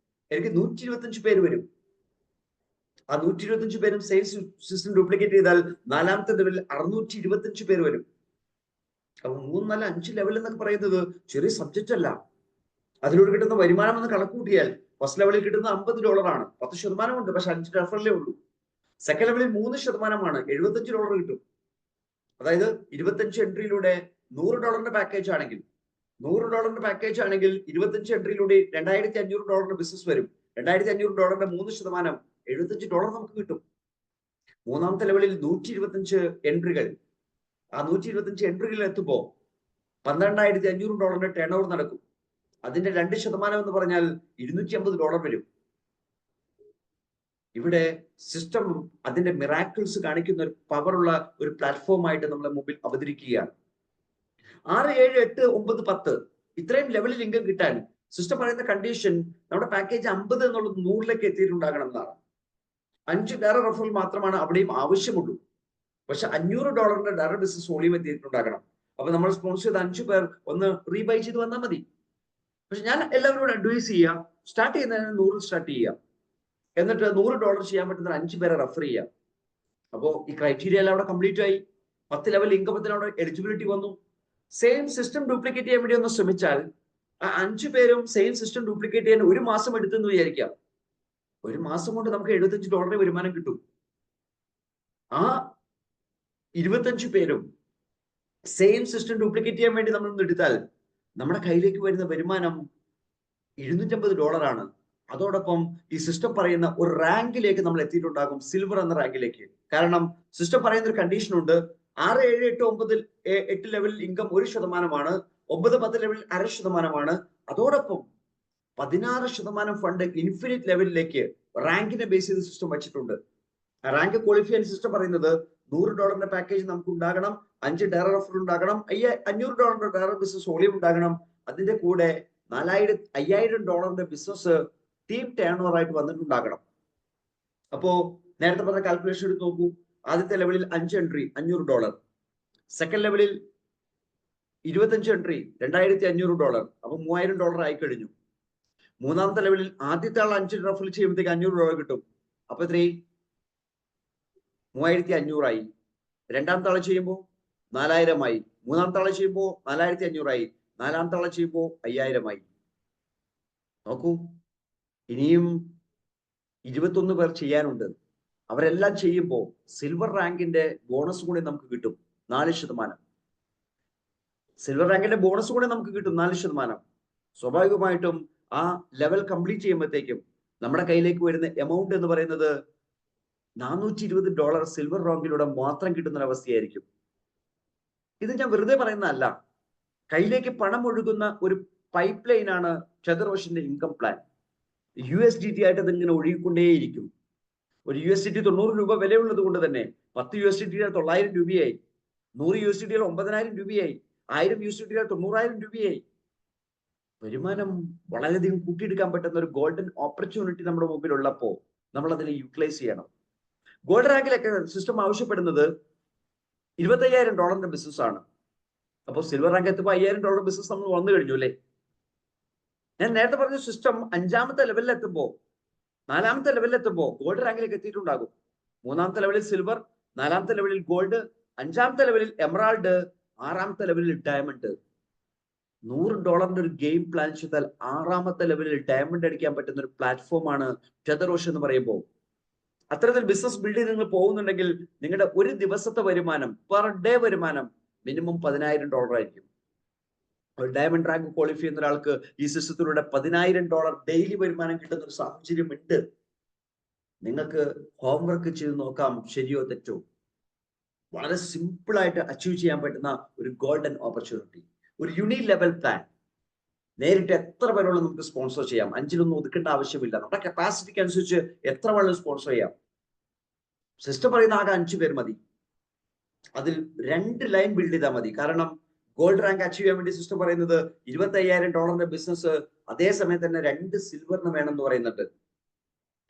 എനിക്ക് 125 പേര് വരും. ആ 125 പേരും സെയിം സിസ്റ്റം ഡ്യൂപ്ലിക്കേറ്റ് ചെയ്താൽ നാലാമത്തെ ലെവലിൽ 625 പേര് വരും. അപ്പൊ 3, 4, 5 ലെവൽ എന്നൊക്കെ പറയുന്നത് ചെറിയ സബ്ജക്റ്റ് അല്ല. അതിലൂടെ കിട്ടുന്ന വരുമാനം എന്ന് കണക്കൂട്ടിയാൽ ഫസ്റ്റ് ലെവലിൽ കിട്ടുന്ന $50 10% ഉണ്ട്, പക്ഷെ 5 റെഫറലേ ഉള്ളൂ. സെക്കൻഡ് ലെവലിൽ 3% $75 കിട്ടും. അതായത് 25 എൻട്രിയിലൂടെ $100 പാക്കേജ് ആണെങ്കിൽ $100 25 എൻട്രിയിലൂടെ $2500 ബിസിനസ് വരും. $2500 3% $75 നമുക്ക് കിട്ടും. മൂന്നാമത്തെ ലെവലിൽ 125 എൻട്രികൾ. ആ 125 എൻട്രികളിൽ എത്തുമ്പോൾ $12500 ടേൺ ഓവർ നടക്കും. അതിന്റെ 2% എന്ന് പറഞ്ഞാൽ $250 വരും. ഇവിടെ സിസ്റ്റം അതിന്റെ മിറാക്കിൾസ് കാണിക്കുന്ന ഒരു പവറുള്ള ഒരു പ്ലാറ്റ്ഫോം ആയിട്ട് നമ്മളെ മുമ്പിൽ അവതരിക്കുകയാണ്. 6, 7, 8, 9, 10 ഇത്രയും ലെവലിൽ ഇൻകം കിട്ടാൻ സിസ്റ്റം പറയുന്ന കണ്ടീഷൻ നമ്മുടെ പാക്കേജ് 50 എന്നുള്ളത് 100ലേക്ക് എത്തിയിട്ടുണ്ടാകണം എന്നാണ്. 5 ഡയറക്റ്റ് റെഫറൽ മാത്രമാണ് അവിടെയും ആവശ്യമുള്ളൂ. പക്ഷെ $500 ഡയറക്റ്റ് ബിസിനസ് വോളിയം എത്തിയിട്ടുണ്ടാകണം. അപ്പൊ നമ്മൾ സ്പോൺസർ ചെയ്ത 5 പേർ ഒന്ന് റീബൈ ചെയ്ത് വന്നാൽ മതി. പക്ഷെ ഞാൻ എല്ലാവരോടും അഡ്വൈസ് ചെയ്യാം, സ്റ്റാർട്ട് ചെയ്യുന്നതിന് 100 സ്റ്റാർട്ട് ചെയ്യാം. എന്നിട്ട് $100 ചെയ്യാൻ പറ്റുന്ന 5 പേരെ റെഫർ ചെയ്യാം. അപ്പോൾ ഈ ക്രൈറ്റീരിയ എല്ലാം അവിടെ കംപ്ലീറ്റ് ആയി. 10 ലെവൽ ഇൻകമത്തിന് അവിടെ എലിജിബിലിറ്റി വന്നു. സെയിം സിസ്റ്റം ഡ്യൂപ്ലിക്കേറ്റ് ചെയ്യാൻ വേണ്ടി ഒന്ന് ശ്രമിച്ചാൽ ആ 5 പേരും സെയിം സിസ്റ്റം ഡ്യൂപ്ലിക്കേറ്റ് ചെയ്യാൻ 1 മാസം എടുത്തെന്ന് വിചാരിക്കാം. 1 മാസം കൊണ്ട് നമുക്ക് $75 വരുമാനം കിട്ടും. ആ 25 പേരും സെയിം സിസ്റ്റം ഡ്യൂപ്ലിക്കേറ്റ് ചെയ്യാൻ വേണ്ടി നമ്മൾ എടുത്താൽ നമ്മുടെ കയ്യിലേക്ക് വരുന്ന വരുമാനം $250 ആണ്. അതോടൊപ്പം ഈ സിസ്റ്റം പറയുന്ന ഒരു റാങ്കിലേക്ക് നമ്മൾ എത്തിയിട്ടുണ്ടാകും, സിൽവർ എന്ന റാങ്കിലേക്ക്. കാരണം സിസ്റ്റം പറയുന്ന ഒരു കണ്ടീഷൻ ഉണ്ട്. 6, 7, 8, 9, 8 ലെവലിൽ ഇൻകം 1%, 9, 10 ലെവലിൽ 0.5%. അതോടൊപ്പം 16% ഫണ്ട് ഇൻഫിനിറ്റ് ലെവലിലേക്ക് റാങ്കിനെ ബേസ് ചെയ്ത് സിസ്റ്റം വെച്ചിട്ടുണ്ട്. റാങ്ക് ക്വാളിഫൈ ചെയ്യാൻ സിസ്റ്റം പറയുന്നത് $100 പാക്കേജ് നമുക്ക് ഉണ്ടാകണം, 5 ഡയറക്റ്റ് റെഫറൽ ഉണ്ടാകണം, $500 ഡയറക്റ്റ് ബിസിനസ് വോളിയം ഉണ്ടാകണം. അതിന്റെ കൂടെ $5000 ബിസിനസ് ടീം ടേൺ ഓവർ ആയിട്ട് വന്നിട്ടുണ്ടാകണം. അപ്പോ നേരത്തെ പറഞ്ഞ കാൽക്കുലേഷൻ എടുത്ത് നോക്കൂ. ആദ്യത്തെ ലെവലിൽ 5 എൻട്രി $500, സെക്കൻഡ് ലെവലിൽ 25 എൻട്രി $2500, അപ്പൊ $3000 ആയി കഴിഞ്ഞു. മൂന്നാമത്തെ ലെവലിൽ ആദ്യത്തെ ആൾ 5 റെഫറൽ ചെയ്യുമ്പോഴത്തേക്ക് $500 കിട്ടും. അപ്പൊ എത്രയായി? 3500 ആയി. രണ്ടാമത്തെ ആളെ ചെയ്യുമ്പോൾ 4000 ആയി. മൂന്നാമത്തെ ആളെ ചെയ്യുമ്പോൾ 4500 ആയി. നാലാമത്തെ ആളെ ചെയ്യുമ്പോൾ 5000 ആയി. നോക്കൂ, ഇനിയും 21 പേർ ചെയ്യാനുണ്ട്. അവരെല്ലാം ചെയ്യുമ്പോൾ സിൽവർ റാങ്കിന്റെ ബോണസ് കൂടി നമുക്ക് കിട്ടും 4%. സിൽവർ റാങ്കിന്റെ ബോണസ് കൂടി നമുക്ക് കിട്ടും 4%. സ്വാഭാവികമായിട്ടും ആ ലെവൽ കംപ്ലീറ്റ് ചെയ്യുമ്പോഴത്തേക്കും നമ്മുടെ കയ്യിലേക്ക് വരുന്ന എമൗണ്ട് എന്ന് പറയുന്നത് $420 സിൽവർ റാങ്കിലൂടെ മാത്രം കിട്ടുന്ന അവസ്ഥയായിരിക്കും. ഇത് ഞാൻ വെറുതെ പറയുന്നതല്ല. കയ്യിലേക്ക് പണം ഒഴുകുന്ന ഒരു പൈപ്പ് ലൈൻ ആണ് ചതുർവർഷന്റെ ഇൻകം പ്ലാൻ. USDT ആയിട്ട് അതിങ്ങനെ ഒഴുകിക്കൊണ്ടേയിരിക്കും. ഒരു USDT 90 രൂപ വിലയുള്ളത് കൊണ്ട് തന്നെ 10 USDT 9,000 രൂപയായി, 100 USDT 9,000 രൂപയായി, 1000 USDT 90,000 രൂപയായി. വരുമാനം വളരെയധികം കൂട്ടിയെടുക്കാൻ പറ്റുന്ന ഒരു ഗോൾഡൻ ഓപ്പർച്യൂണിറ്റി നമ്മുടെ മുമ്പിൽ ഉള്ളപ്പോൾ നമ്മൾ അതിനെ യൂട്ടിലൈസ് ചെയ്യണം. ഗോൾഡ് റാങ്കിലൊക്കെ സിസ്റ്റം ആവശ്യപ്പെടുന്നത് $25,000 ബിസിനസ് ആണ്. അപ്പോൾ സിൽവർ റാങ്ക് എത്തുമ്പോൾ $5,000 ബിസിനസ് നമ്മൾ വന്നു കഴിഞ്ഞു അല്ലേ? ഞാൻ നേരത്തെ പറഞ്ഞ സിസ്റ്റം 5ാമത്തെ ലെവലിൽ എത്തുമ്പോൾ, 4ാമത്തെ ലെവലിൽ എത്തുമ്പോൾ ഗോൾഡ് റാങ്കിലേക്ക് എത്തിയിട്ടുണ്ടാകും. 3ാമത്തെ ലെവലിൽ സിൽവർ, 4ാമത്തെ ലെവലിൽ ഗോൾഡ്, 5ാമത്തെ ലെവലിൽ എമറാൾഡ്, 6ാമത്തെ ലെവലിൽ ഡയമണ്ട്. $100 ഒരു ഗെയിം പ്ലാൻ ചെയ്താൽ 6ാമത്തെ ലെവലിൽ ഡയമണ്ട് അടിക്കാൻ പറ്റുന്ന ഒരു പ്ലാറ്റ്ഫോമാണ് ടെതറോഷ് എന്ന് പറയുമ്പോൾ. അത്തരത്തിൽ ബിസിനസ് ബിൽഡ് ചെയ്ത് നിങ്ങൾ പോകുന്നുണ്ടെങ്കിൽ നിങ്ങളുടെ ഒരു ദിവസത്തെ വരുമാനം, പെർ ഡേ വരുമാനം മിനിമം $10,000 ആയിരിക്കും. ഒരു ഡയമണ്ട് റാങ്ക് ക്വാളിഫൈ ചെയ്യുന്ന ഒരാൾക്ക് ഈ സിസ്റ്റത്തിലൂടെ $10,000 ഡെയിലി വരുമാനം കിട്ടുന്ന ഒരു സാഹചര്യം ഉണ്ട്. നിങ്ങൾക്ക് ഹോംവർക്ക് ചെയ്ത് നോക്കാം, ശരിയോ തെറ്റോ. വളരെ സിമ്പിൾ ആയിട്ട് അച്ചീവ് ചെയ്യാൻ പറ്റുന്ന ഒരു ഗോൾഡൻ ഓപ്പർച്യൂണിറ്റി, ഒരു യൂണി ലെവൽ പ്ലാൻ. നേരിട്ട് എത്ര പേരോളം നമുക്ക് സ്പോൺസർ ചെയ്യാം. 5ലൊന്നും ഒതുക്കേണ്ട ആവശ്യമില്ല. നമ്മുടെ കപ്പാസിറ്റിക്ക് അനുസരിച്ച് എത്ര വേണം സ്പോൺസർ ചെയ്യാം. സിസ്റ്റം പറയുന്ന ആകെ 5 പേർ മതി. അതിൽ 2 ലൈൻ ബിൽഡ് ചെയ്താൽ മതി. കാരണം ഗോൾഡ് റാങ്ക് അച്ചീവ് ചെയ്യാൻ വേണ്ടി സിസ്റ്റം പറയുന്നത് $25,000 ബിസിനസ് അതേ സമയത്ത് തന്നെ 2 സിൽവറിന് വേണമെന്ന് പറയുന്നുണ്ട്.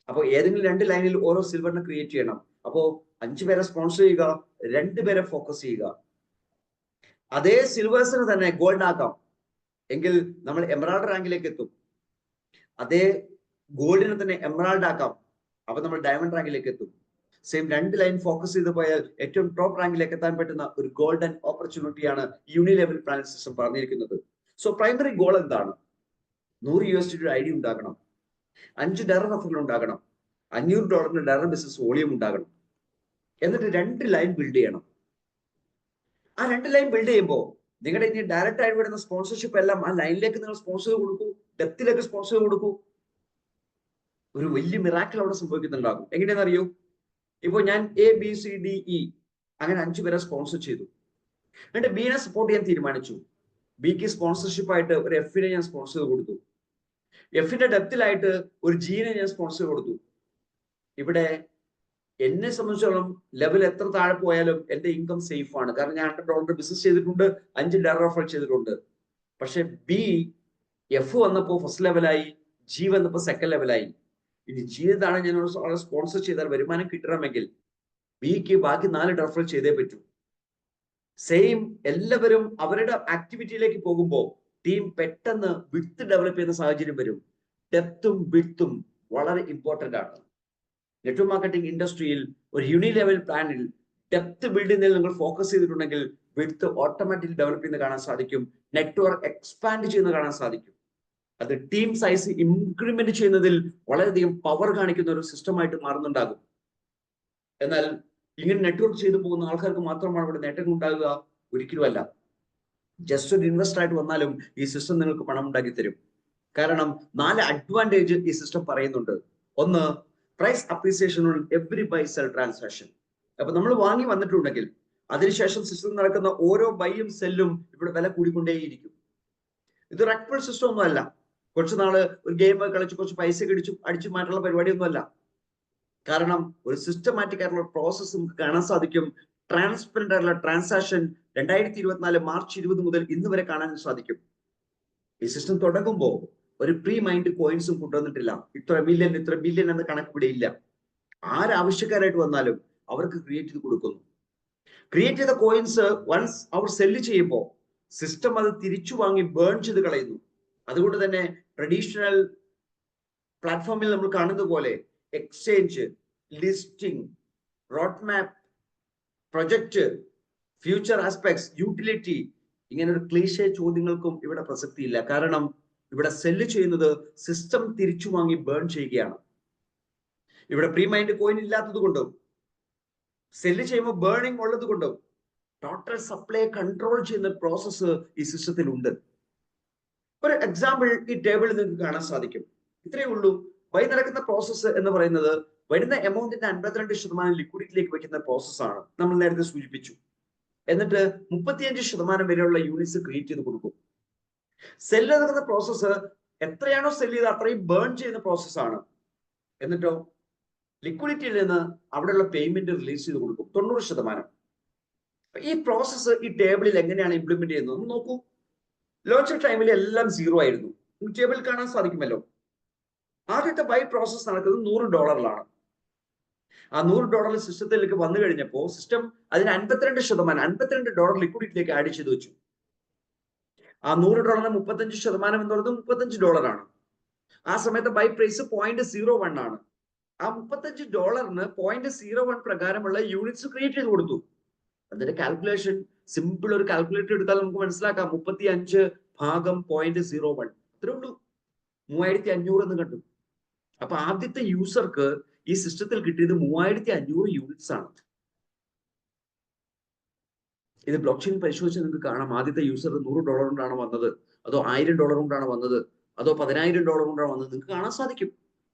അപ്പോൾ ഏതെങ്കിലും 2 ലൈനിൽ ഓരോ സിൽവറിന് ക്രിയേറ്റ് ചെയ്യണം. അപ്പോൾ 5 പേരെ സ്പോൺസർ ചെയ്യുക, 2 പേരെ ഫോക്കസ് ചെയ്യുക. അതേ സിൽവേഴ്സിന് തന്നെ ഗോൾഡ് ആക്കാം എങ്കിൽ നമ്മൾ എമറാൾഡ് റാങ്കിലേക്ക് എത്തും. അതേ ഗോൾഡിനെ തന്നെ എമറാൾഡ് ആക്കാം, അപ്പൊ നമ്മൾ ഡയമണ്ട് റാങ്കിലേക്ക് എത്തും. സെയിം 2 ലൈൻ ഫോക്കസ് ചെയ്ത് പോയാൽ ഏറ്റവും ടോപ്പ് റാങ്കിലേക്ക് എത്താൻ പറ്റുന്ന ഒരു ഗോൾഡൻ ഓപ്പർച്യൂണിറ്റിയാണ് യൂണിലെവൽ പ്ലാനറ്റ് സിസ്റ്റം പറഞ്ഞിരിക്കുന്നത്. സോ പ്രൈമറി ഗോൾ എന്താണ്? $100 ഐഡി ഉണ്ടാക്കണം, 5 ഡയറക്ട് ഓഫറുകൾ ഉണ്ടാകണം, $500 ഡയറക്ട് ബിസിനസ് വോളിയം ഉണ്ടാകണം, എന്നിട്ട് 2 ലൈൻ ബിൽഡ് ചെയ്യണം. ആ 2 ലൈൻ ബിൽഡ് ചെയ്യുമ്പോൾ നിങ്ങളുടെ ഇനി ഡയറക്റ്റ് ആയിട്ട് വരുന്ന സ്പോൺസർഷിപ്പ് എല്ലാം ആ ലൈനിലേക്ക് നിങ്ങൾ സ്പോൺസർ കൊടുക്കൂ, ഡെപ്തിലേക്ക് സ്പോൺസർ കൊടുക്കൂ. ഒരു വലിയ മിറാക്കിൾ അവിടെ സംഭവിക്കുന്നുണ്ടാകും. എങ്ങനെയാണെന്ന് അറിയൂ? ഇപ്പോൾ ഞാൻ ABCDE അങ്ങനെ 5 പേരെ സ്പോൺസർ ചെയ്തു. എന്നിട്ട് ബിനെ സപ്പോർട്ട് ചെയ്യാൻ തീരുമാനിച്ചു. ബിക്ക് സ്പോൺസർഷിപ്പ് ആയിട്ട് ഒരു എഫിനെ ഞാൻ സ്പോൺസർ കൊടുത്തു. എഫിന്റെ ഡെപ്തിലായിട്ട് ഒരു ജിനെ ഞാൻ സ്പോൺസർ കൊടുത്തു. ഇവിടെ എന്നെ സംബന്ധിച്ചോളം ലെവൽ എത്ര താഴെ പോയാലും എന്റെ ഇൻകം സേഫ് ആണ്. കാരണം ഞാൻ $100 ബിസിനസ് ചെയ്തിട്ടുണ്ട്, 5 ഡയറക്ട് ഓഫർ ചെയ്തിട്ടുണ്ട്. പക്ഷെ ബി എഫ് വന്നപ്പോൾ ഫസ്റ്റ് ലെവലായി, ജി വന്നപ്പോൾ സെക്കൻഡ് ലെവലായി. ഇനി ജി ഏതാണ് ഞാൻ സ്പോൺസർ ചെയ്താൽ വരുമാനം കിട്ടണമെങ്കിൽ ബിക്ക് ബാക്കി 4 റെഫർ ചെയ്തേ പറ്റൂ. സെയിം എല്ലാവരും അവരുടെ ആക്ടിവിറ്റിയിലേക്ക് പോകുമ്പോൾ ടീം പെട്ടെന്ന് വിത്ത് ഡെവലപ്പ് ചെയ്യുന്ന സാഹചര്യം വരും. ഡെപ്തും വിത്തും വളരെ ഇമ്പോർട്ടന്റ് ആണ്. നെറ്റ്വർക്ക് മാർക്കറ്റിംഗ് ഇൻഡസ്ട്രിയിൽ ഒരു യൂണിലെവൽ പ്ലാനിൽ ഡെപ്ത് ബിൽഡ് ചെയ്യുന്നതിൽ നിങ്ങൾ ഫോക്കസ് ചെയ്തിട്ടുണ്ടെങ്കിൽ വിത്ത് ഓട്ടോമാറ്റിക് ഡെവലപ്പ് ചെയ്യുന്ന കാണാൻ സാധിക്കും, നെറ്റ്വർക്ക് എക്സ്പാൻഡ് ചെയ്യുന്ന കാണാൻ സാധിക്കും. അത് ടീം സൈസ് ഇൻക്രിമെന്റ് ചെയ്യുന്നതിൽ വളരെയധികം പവർ കാണിക്കുന്ന ഒരു സിസ്റ്റമായിട്ട് മാറുന്നുണ്ടാകും. എന്നാൽ ഇങ്ങനെ നെറ്റ്വർക്ക് ചെയ്തു പോകുന്ന ആൾക്കാർക്ക് മാത്രമാണ് ഇവിടെ നേട്ടങ്ങൾ ഉണ്ടാകുക? ഒരിക്കലുമല്ല. ജസ്റ്റ് ഒരു ഇൻവെസ്റ്റർ ആയിട്ട് വന്നാലും ഈ സിസ്റ്റം നിങ്ങൾക്ക് പണം ഉണ്ടാക്കി തരും. കാരണം 4 അഡ്വാൻറ്റേജ് ഈ സിസ്റ്റം പറയുന്നുണ്ട്. ഒന്ന്, price appreciation on every buy sell transaction. അപ്പൊ നമ്മൾ വാങ്ങി വന്നിട്ടുണ്ടെങ്കിൽ അതിനുശേഷം സിസ്റ്റം നടക്കുന്ന ഓരോ ബൈയും സെല്ലും ഇവിടെ വില കൂടിക്കൊണ്ടേയിരിക്കും. ഇത് റെക്വൽ സിസ്റ്റം ഒന്നും അല്ല. കുറച്ച് നാള് ഒരു ഗെയിം കളിച്ച് കുറച്ച് പൈസ അടിച്ചു മാറ്റുള്ള പരിപാടിയൊന്നുമല്ല. കാരണം ഒരു സിസ്റ്റമാറ്റിക് ആയിട്ടുള്ള പ്രോസസ്സ് നമുക്ക് കാണാൻ സാധിക്കും. ട്രാൻസ്പെറന്റ് ആയിട്ടുള്ള ട്രാൻസാക്ഷൻ 2024 മാർച്ച് 20 മുതൽ ഇന്ന് വരെ കാണാൻ സാധിക്കും. ഈ സിസ്റ്റം തുടങ്ങുമ്പോൾ ഒരു പ്രീ മൈൻഡ് കോയിൻസും കൊണ്ടുവന്നിട്ടില്ല. ഇത്ര ബില്യൺ എന്ന കണക്ക് ഇവിടെ ഇല്ല. ആരാവശ്യക്കാരായിട്ട് വന്നാലും അവർക്ക് ക്രിയേറ്റ് ചെയ്ത് കൊടുക്കുന്നു. ക്രിയേറ്റ് ചെയ്ത കോയിൻസ് വൺസ് അവർ സെല്ല് ചെയ്യുമ്പോൾ സിസ്റ്റം അത് തിരിച്ചു വാങ്ങി ബേൺ ചെയ്ത് കളയുന്നു. അതുകൊണ്ട് തന്നെ ട്രഡീഷണൽ പ്ലാറ്റ്ഫോമിൽ നമ്മൾ കാണുന്ന പോലെ exchange, listing, road map, project, future aspects, utility, ഇങ്ങനെ ഒരു ക്ലീഷേ ചോദ്യങ്ങൾക്കും ഇവിടെ പ്രസക്തിയില്ല. കാരണം ഇവിടെ സെല്ല് ചെയ്യുന്നത് സിസ്റ്റം തിരിച്ചു വാങ്ങി ബേൺ ചെയ്യുകയാണ്. ഇവിടെ പ്രീ മൈൻഡ് കോയിൻ ഇല്ലാത്തത് കൊണ്ടും സെല്ല് ചെയ്യുമ്പോൾ ബേണിംഗ് ഉള്ളത് കൊണ്ടും ടോട്ടൽ സപ്ലൈ കൺട്രോൾ ചെയ്യുന്ന പ്രോസസ്സ് ഈ സിസ്റ്റത്തിൽ ഉണ്ട്. ഒരു എക്സാമ്പിൾ ഈ ടേബിളിൽ നിങ്ങൾക്ക് കാണാൻ സാധിക്കും. ഇത്രയേ ഉള്ളൂ. ബൈ നടക്കുന്ന പ്രോസസ്സ് എന്ന് പറയുന്നത് വരുന്ന എമൗണ്ടിന്റെ 52% ലിക്വിഡിറ്റിയിലേക്ക് വെക്കുന്ന പ്രോസസ്സാണ്. നമ്മൾ നേരത്തെ സൂചിപ്പിച്ചു. എന്നിട്ട് 35% വരെയുള്ള യൂണിറ്റ്സ് ക്രിയേറ്റ് ചെയ്ത് കൊടുക്കും. സെല്ല് നടക്കുന്ന പ്രോസസ്സ് എത്രയാണോ സെല്ല് ചെയ്ത് അത്രയും ബേൺ ചെയ്യുന്ന പ്രോസസ്സാണ്. എന്നിട്ടോ ലിക്വിഡിറ്റിയിൽ നിന്ന് അവിടെയുള്ള പേയ്മെന്റ് റിലീസ് ചെയ്ത് കൊടുക്കും 90%. ഈ പ്രോസസ്സ് ഈ ടേബിളിൽ എങ്ങനെയാണ് ഇംപ്ലിമെന്റ് ചെയ്യുന്നത് നോക്കൂ. ലോഞ്ച് ടൈമിൽ എല്ലാം 0 ആയിരുന്നു. ടേബിൾ കാണാൻ സാധിക്കുമല്ലോ. ആദ്യത്തെ ബൈ പ്രോസസ് നടക്കുന്നത് $100. ആ $100 സിസ്റ്റത്തിലേക്ക് വന്നു കഴിഞ്ഞപ്പോൾ സിസ്റ്റം അതിന് 52% ലിക്വിഡിറ്റിയിലേക്ക് ആഡ് ചെയ്ത് വെച്ചു. ആ $100 35% എന്ന് പറയുന്നത് $35 ആണ്. ആ സമയത്ത് ബൈ പ്രൈസ് 0.01 ആണ്. ആ $35 0.01 പ്രകാരമുള്ള യൂണിറ്റ്സ് ക്രിയേറ്റ് ചെയ്ത് കൊടുത്തു. അതിന്റെ കാൽക്കുലേഷൻ സിമ്പിൾ, ഒരു കാൽക്കുലേറ്റർ എടുത്താൽ നമുക്ക് മനസ്സിലാക്കാം. 35 ഭാഗം 0.01 അത്രേ ഉള്ളൂ. 3500 എന്ന് കണ്ടു. അപ്പൊ ആദ്യത്തെ യൂസർക്ക് ഈ സിസ്റ്റത്തിൽ കിട്ടിയത് 3500 യൂണിറ്റ്സ് ആണ്. ഇത് ബ്ലോക്ക് ചെയിൻ പരിശോധിച്ച് നിങ്ങൾക്ക് കാണാം. ആദ്യത്തെ യൂസർ $100 കൊണ്ടാണ് വന്നത്, അതോ $1000 കൊണ്ടാണ് വന്നത്, അതോ $10,000 കൊണ്ടാണ് വന്നത്, നിങ്ങൾക്ക് കാണാൻ സാധിക്കും.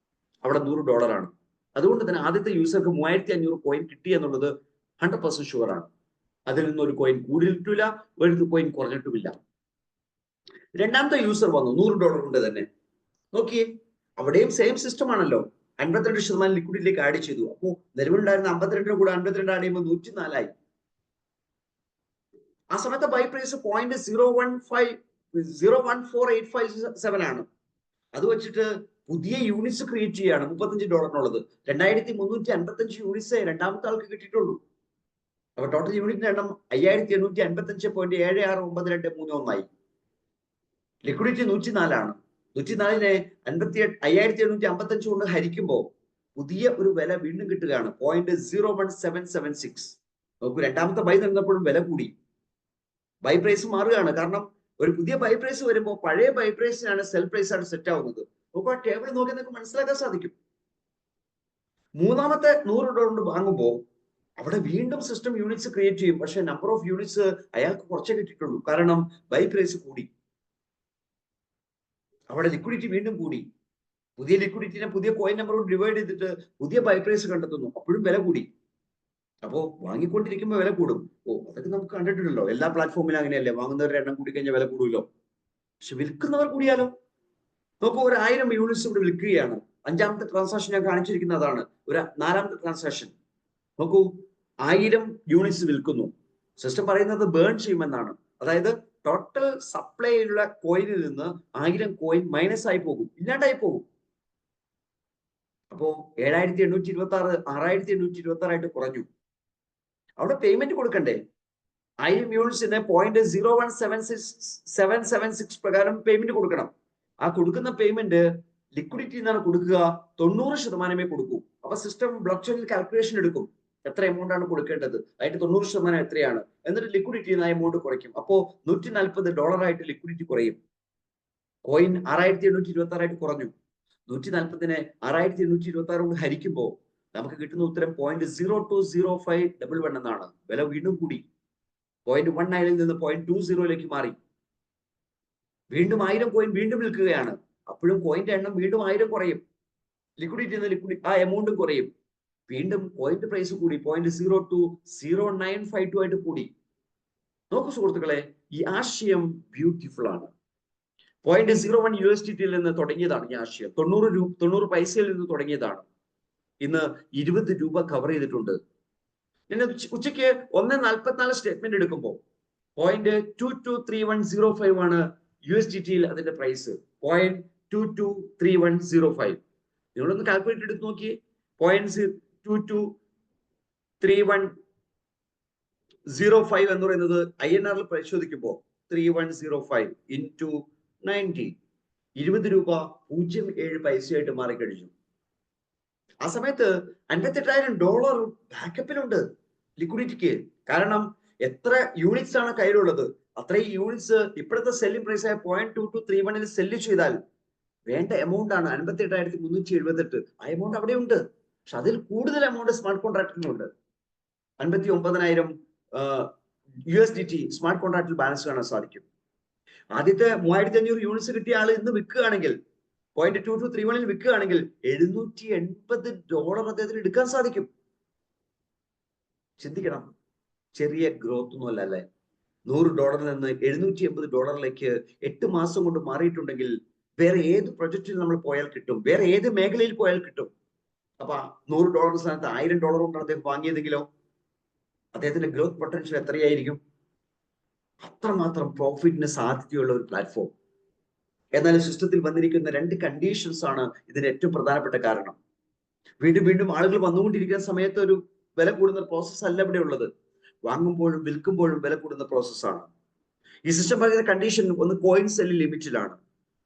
അവിടെ $100 ആണ്. അതുകൊണ്ട് തന്നെ ആദ്യത്തെ യൂസർക്ക് 3500 കോയിൻ കിട്ടി എന്നുള്ളത് 100% ഷുവർ ആണ്. അതിൽ നിന്ന് ഒരു കോയിൻ കൂടിയിട്ടില്ല, ഒരു കോയിൻ കുറഞ്ഞിട്ടുമില്ല. രണ്ടാമത്തെ യൂസർ വന്നു $100 കൊണ്ട് തന്നെ. നോക്കിയേ, അവിടെയും സെയിം സിസ്റ്റം ആണല്ലോ. 52% ലിക്വിഡിറ്റിയിലേക്ക് ആഡ് ചെയ്തു. അപ്പോൾ നിലവിലുണ്ടായിരുന്ന 52 കൂടെ 52 ആഡ് ചെയ്യുമ്പോൾ 104 ആയി. ആ സമയത്ത് ബൈ പ്രൈസ് 0.014857 ആണ്. അത് വെച്ചിട്ട് പുതിയ യൂണിറ്റ്സ് ക്രിയേറ്റ് ചെയ്യാണ് $35 2355 യൂണിറ്റ്സ് രണ്ടാമത്തെ ആൾക്ക് കിട്ടിയിട്ടുള്ളൂ. അപ്പൊ ടോട്ടൽ യൂണിറ്റിന്റെ എണ്ണം 5855.769231 ആയി. ലിക്വിഡിറ്റി 104 ആണ്. 104നെ 5855 കൊണ്ട് ഹരിക്കുമ്പോൾ പുതിയ ഒരു വില വീണ്ടും കിട്ടുകയാണ് 0.01776. നോക്കൂ, രണ്ടാമത്തെ ബൈ നിന്നപ്പോഴും വില കൂടി, ബൈ പ്രൈസ് മാറുകയാണ്. കാരണം ഒരു പുതിയ ബൈ പ്രൈസ് വരുമ്പോൾ പഴയ ബൈ പ്രൈസിനാണ് സെൽ പ്രൈസ് ആണ് സെറ്റ് ആവുന്നത്. നോക്കൂ, ആ ടേബിൾ നോക്കി നിങ്ങൾക്ക് മനസ്സിലാക്കാൻ സാധിക്കും. മൂന്നാമത്തെ $100 വാങ്ങുമ്പോൾ അവിടെ വീണ്ടും സിസ്റ്റം യൂണിറ്റ്സ് ക്രിയേറ്റ് ചെയ്യും. പക്ഷെ നമ്പർ ഓഫ് യൂണിറ്റ്സ് അയാൾക്ക് കുറച്ചേ കിട്ടിയിട്ടുള്ളൂ. കാരണം ബൈ പ്രൈസ് കൂടി, അവിടെ ലിക്വിഡിറ്റി വീണ്ടും കൂടി. പുതിയ ലിക്വിഡിറ്റിനെ പുതിയ കോയിൻ നമ്പറോട് ഡിവൈഡ് ചെയ്തിട്ട് പുതിയ ബൈ പ്രൈസ് കണ്ടെത്തുന്നു. അപ്പോഴും വില കൂടി. അപ്പോ വാങ്ങിക്കൊണ്ടിരിക്കുമ്പോൾ വില കൂടും. അതൊക്കെ നമുക്ക് കണ്ടിട്ടുണ്ടല്ലോ, എല്ലാ പ്ലാറ്റ്ഫോമിലും അങ്ങനെയല്ലേ, വാങ്ങുന്നവരുടെ എണ്ണം കൂടി കഴിഞ്ഞാൽ വില കൂടുമല്ലോ. പക്ഷെ വിൽക്കുന്നവർ കൂടിയാലോ? നോക്കൂ, 1000 യൂണിറ്റ്സ് ഇവിടെ വിൽക്കുകയാണ്. അഞ്ചാമത്തെ ട്രാൻസാക്ഷൻ ഞാൻ കാണിച്ചിരിക്കുന്നതാണ്. ഒരു നാലാമത്തെ ട്രാൻസാക്ഷൻ നോക്കൂ, 1000 യൂണിറ്റ്സ് വിൽക്കുന്നു. സിസ്റ്റം പറയുന്നത് ബേൺ ചെയ്യുമെന്നാണ്. അതായത് ടോട്ടൽ സപ്ലൈയിലുള്ള കോയിനിൽ നിന്ന് 1000 കോയിൻ മൈനസ് ആയി പോകും, ഇല്ലാണ്ടായി പോകും. അപ്പോ 7826 6826 ആയിട്ട് കുറഞ്ഞു. അവിടെ പേയ്മെന്റ് കൊടുക്കണ്ടേ? 1000 യൂണിറ്റ്സിന് 0.01776 പ്രകാരം പേയ്മെന്റ് കൊടുക്കണം. ആ കൊടുക്കുന്ന പേയ്മെന്റ് ലിക്വിഡിറ്റി എന്നാണ് കൊടുക്കുക, 90% കൊടുക്കൂ. അപ്പൊ സിസ്റ്റം ബ്ലോക്ക് ചെയിനിൽ കാൽക്കുലേഷൻ എടുക്കും, എത്ര എമൗണ്ട് ആണ് കൊടുക്കേണ്ടത്, അതിന്റെ 90% എത്രയാണ്, എന്നിട്ട് ലിക്വിഡിറ്റി എന്ന എമൗണ്ട് കുറയ്ക്കും. അപ്പോ $140 ആയിട്ട് ലിക്വിഡിറ്റി കുറയും. കോയിൻ 6826 ആയിട്ട് കുറഞ്ഞു. 140നെ 6826 കൊണ്ട് ഹരിക്കുമ്പോൾ നമുക്ക് കിട്ടുന്ന ഉത്തരം 0.020511 എന്നാണ്. വില വീണ്ടും കൂടി, 0.19 നിന്ന് 0.20 മാറി. വീണ്ടും 1000 കോയിൻ വീണ്ടും വിൽക്കുകയാണ്. അപ്പോഴും കോയിന്റെ എണ്ണം വീണ്ടും 1000 കുറയും, ലിക്വിഡിറ്റി ആ എമൗണ്ടും കുറയും. വീണ്ടും കോയിന്റെ പ്രൈസ് കൂടി, 0.020952 ആയിട്ട് കൂടി. നോക്കൂ സുഹൃത്തുക്കളെ, ഈ ആശയം ബ്യൂട്ടിഫുൾ ആണ്. 0.01 USDTയിൽ നിന്ന് തുടങ്ങിയതാണ് ഈ ആശയം. 90 പൈസയിൽ നിന്ന് തുടങ്ങിയതാണ്. ഇന്ന് 20 രൂപ കവർ ചെയ്തിട്ടുണ്ട്. ഉച്ചയ്ക്ക് 1.44 സ്റ്റേറ്റ്മെന്റ് എടുക്കുമ്പോൾ 0.223105 ആണ് USDTയിൽ അതിന്റെ പ്രൈസ്. 0.223105 നിങ്ങളൊന്ന് കാൽക്കുലേറ്റ് എടുത്ത് നോക്കി. 0.223105 എന്ന് പറയുന്നത് INR പരിശോധിക്കുമ്പോൾ 3105 into 90, 20 രൂപ 0.7 പൈസയായിട്ട് മാറിക്കഴിഞ്ഞു. ആ സമയത്ത് $58,000 ബാക്കപ്പിലുണ്ട് ലിക്വിഡിറ്റിക്ക്. കാരണം എത്ര യൂണിറ്റ്സ് ആണ് കയ്യിലുള്ളത്, അത്രയും യൂണിറ്റ്സ് ഇപ്പോഴത്തെ സെല്ലിംഗ് പ്രൈസ് ആയ 0.2231 സെല്ല് ചെയ്താൽ വേണ്ട എമൗണ്ട് ആണ് 58,378. ആ എമൗണ്ട് അവിടെ ഉണ്ട്. പക്ഷെ അതിൽ കൂടുതൽ എമൗണ്ട് സ്മാർട്ട് കോൺട്രാക്റ്റിലുണ്ട്. 59,000 USDT സ്മാർട്ട് കോൺട്രാക്റ്റിൽ ബാലൻസ് കാണാൻ സാധിക്കും. ആദ്യത്തെ 3,500 യൂണിറ്റ്സ് കിട്ടിയ ആൾ ഇന്ന് വിൽക്കുകയാണെങ്കിൽ 0.2231 വിൽക്കുകയാണെങ്കിൽ $780 അദ്ദേഹത്തിന് എടുക്കാൻ സാധിക്കും. ചിന്തിക്കണം, ചെറിയ ഗ്രോത്ത് ഒന്നുമല്ല അല്ലെ. $100 നിന്ന് $780 8 മാസം കൊണ്ട് മാറിയിട്ടുണ്ടെങ്കിൽ വേറെ ഏത് പ്രൊജക്റ്റിൽ നമ്മൾ പോയാൽ കിട്ടും, വേറെ ഏത് മേഖലയിൽ പോയാൽ കിട്ടും. അപ്പൊ $100 സ്ഥാനത്ത് $1000 കൊണ്ടാണ് അദ്ദേഹം വാങ്ങിയതെങ്കിലോ അദ്ദേഹത്തിന്റെ ഗ്രോത്ത് പൊട്ടൻഷ്യൽ എത്രയായിരിക്കും? അത്രമാത്രം പ്രോഫിറ്റിന് സാധ്യതയുള്ള ഒരു പ്ലാറ്റ്ഫോം. എന്നാൽ സിസ്റ്റത്തിൽ വന്നിരിക്കുന്ന 2 കണ്ടീഷൻസ് ആണ് ഇതിന് ഏറ്റവും പ്രധാനപ്പെട്ട കാരണം. വീണ്ടും വീണ്ടും ആളുകൾ വന്നുകൊണ്ടിരിക്കുന്ന സമയത്ത് ഒരു വില കൂടുന്ന പ്രോസസ് അല്ല ഇവിടെ ഉള്ളത്. വാങ്ങുമ്പോഴും വിൽക്കുമ്പോഴും വില കൂടുന്ന പ്രോസസ്സാണ്. ഈ സിസ്റ്റം പറയുന്ന കണ്ടീഷൻ ഒന്ന്, കോയിൻ സെല്ല് ലിമിറ്റിലാണ്.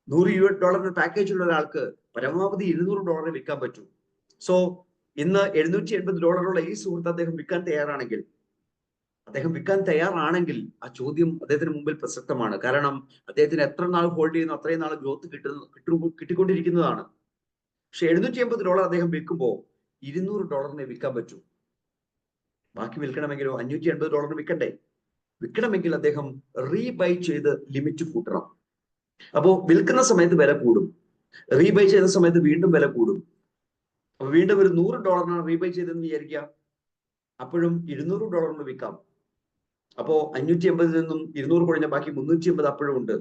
$100 പാക്കേജ് ഉള്ള ഒരാൾക്ക് പരമാവധി $200 വിൽക്കാൻ പറ്റും. സോ ഇന്ന് $780 ഈ സുഹൃത്ത് അദ്ദേഹം വിൽക്കാൻ തയ്യാറാണെങ്കിൽ ആ ചോദ്യം അദ്ദേഹത്തിന് മുമ്പിൽ പ്രസക്തമാണ്. കാരണം അദ്ദേഹത്തിന് എത്ര നാൾ ഹോൾഡ് ചെയ്യുന്നു അത്രയും നാൾ ഗ്രോത്ത് കിട്ടിക്കൊണ്ടിരിക്കുന്നതാണ്. പക്ഷെ $780 അദ്ദേഹം വിൽക്കുമ്പോൾ $200 വിൽക്കാൻ പറ്റും. ബാക്കി വിൽക്കണമെങ്കിലോ $580 വിൽക്കണ്ടേ? വിൽക്കണമെങ്കിൽ അദ്ദേഹം റീബൈ ചെയ്ത് ലിമിറ്റ് കൂട്ടണം. അപ്പോ വിൽക്കുന്ന സമയത്ത് വില കൂടും, റീബൈ ചെയ്യുന്ന സമയത്ത് വീണ്ടും വില കൂടും. അപ്പൊ വീണ്ടും ഒരു $100 റീബൈ ചെയ്തെന്ന് വിചാരിക്കാം, അപ്പോഴും $200 വിൽക്കാം. അപ്പോ 580 നിന്നും 200 കുറഞ്ഞ ബാക്കി 380 അപ്പോഴും ഉണ്ട്.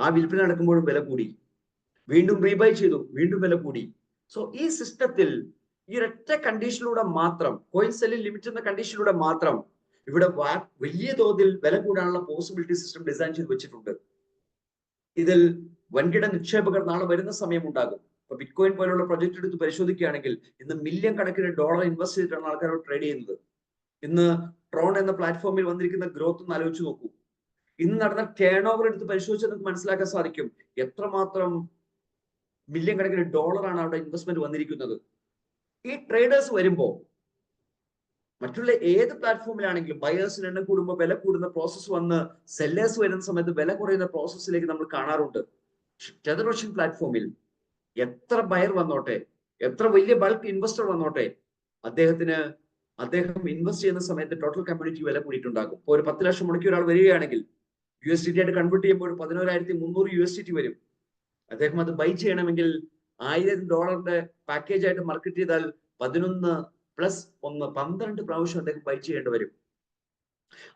ആ വിൽപ്പന നടക്കുമ്പോഴും വില കൂടി. വീണ്ടും റീബൈ ചെയ്തു, വീണ്ടും വില കൂടി. സോ ഈ സിസ്റ്റത്തിൽ ഈ ഒരൊറ്റ കണ്ടീഷനിലൂടെ മാത്രം, കോയിൻ സെല്ലിംഗ് ലിമിറ്റ് എന്ന കണ്ടീഷനിലൂടെ മാത്രം ഇവിടെ വലിയ തോതിൽ വില കൂടാനുള്ള പോസിബിലിറ്റി സിസ്റ്റം ഡിസൈൻ ചെയ്ത് വെച്ചിട്ടുണ്ട്. ഇതിൽ വൻകിട നിക്ഷേപകർ നാളെ വരുന്ന സമയം ഉണ്ടാകും. ഇപ്പൊ ബിറ്റ്കോയിൻ പോലുള്ള പ്രൊജക്ട് എടുത്ത് പരിശോധിക്കുകയാണെങ്കിൽ ഇന്ന് മില്യൺ കണക്കിന് ഡോളർ ഇൻവെസ്റ്റ് ചെയ്തിട്ടാണ് ആൾക്കാർ ട്രേഡ് ചെയ്യുന്നത്. ഇന്ന് ട്രോൺ എന്ന പ്ലാറ്റ്ഫോമിൽ വന്നിരിക്കുന്ന ഗ്രോത്ത് ഒന്ന് ആലോചിച്ച് നോക്കൂ. ഇന്ന് നടന്ന ടേൺ ഓവർ എടുത്ത് പരിശോധിച്ചാൽ നമുക്ക് മനസ്സിലാക്കാൻ സാധിക്കും എത്രമാത്രം മില്യൺ കണക്കിന് ഡോളറാണ് അവിടെ ഇൻവെസ്റ്റ്മെന്റ് വന്നിരിക്കുന്നത്. ഈ ട്രേഡേഴ്സ് വരുമ്പോൾ മറ്റുള്ള ഏത് പ്ലാറ്റ്ഫോമിലാണെങ്കിലും ബയേഴ്സിന് എണ്ണം കൂടുമ്പോൾ വില കൂടുന്ന പ്രോസസ്സ് വന്ന് സെല്ലേഴ്സ് വരുന്ന സമയത്ത് വില കുറയുന്ന പ്രോസസ്സിലേക്ക് നമ്മൾ കാണാറുണ്ട്. ടെതർ ഓപ്ഷൻ പ്ലാറ്റ്ഫോമിൽ എത്ര ബയർ വന്നോട്ടെ, എത്ര വലിയ ബൾക്ക് ഇൻവെസ്റ്റർ വന്നോട്ടെ, അദ്ദേഹം ഇൻവെസ്റ്റ് ചെയ്യുന്ന സമയത്ത് ടോട്ടൽ കമ്മ്യൂണിറ്റി വില കൂടിയിട്ടുണ്ടാകും. ഇപ്പോൾ ഒരു 10 ലക്ഷം മുടക്കി ഒരാൾ വരികയാണെങ്കിൽ USDT ആയിട്ട് കൺവേർട്ട് ചെയ്യുമ്പോൾ ഒരു 11,300 USDT വരും. അദ്ദേഹം അത് ബൈ ചെയ്യണമെങ്കിൽ $1000 പാക്കേജ് ആയിട്ട് മാർക്കറ്റ് ചെയ്താൽ 11 + 1 12 പ്രാവശ്യം അദ്ദേഹം ബൈ ചെയ്യേണ്ടി വരും.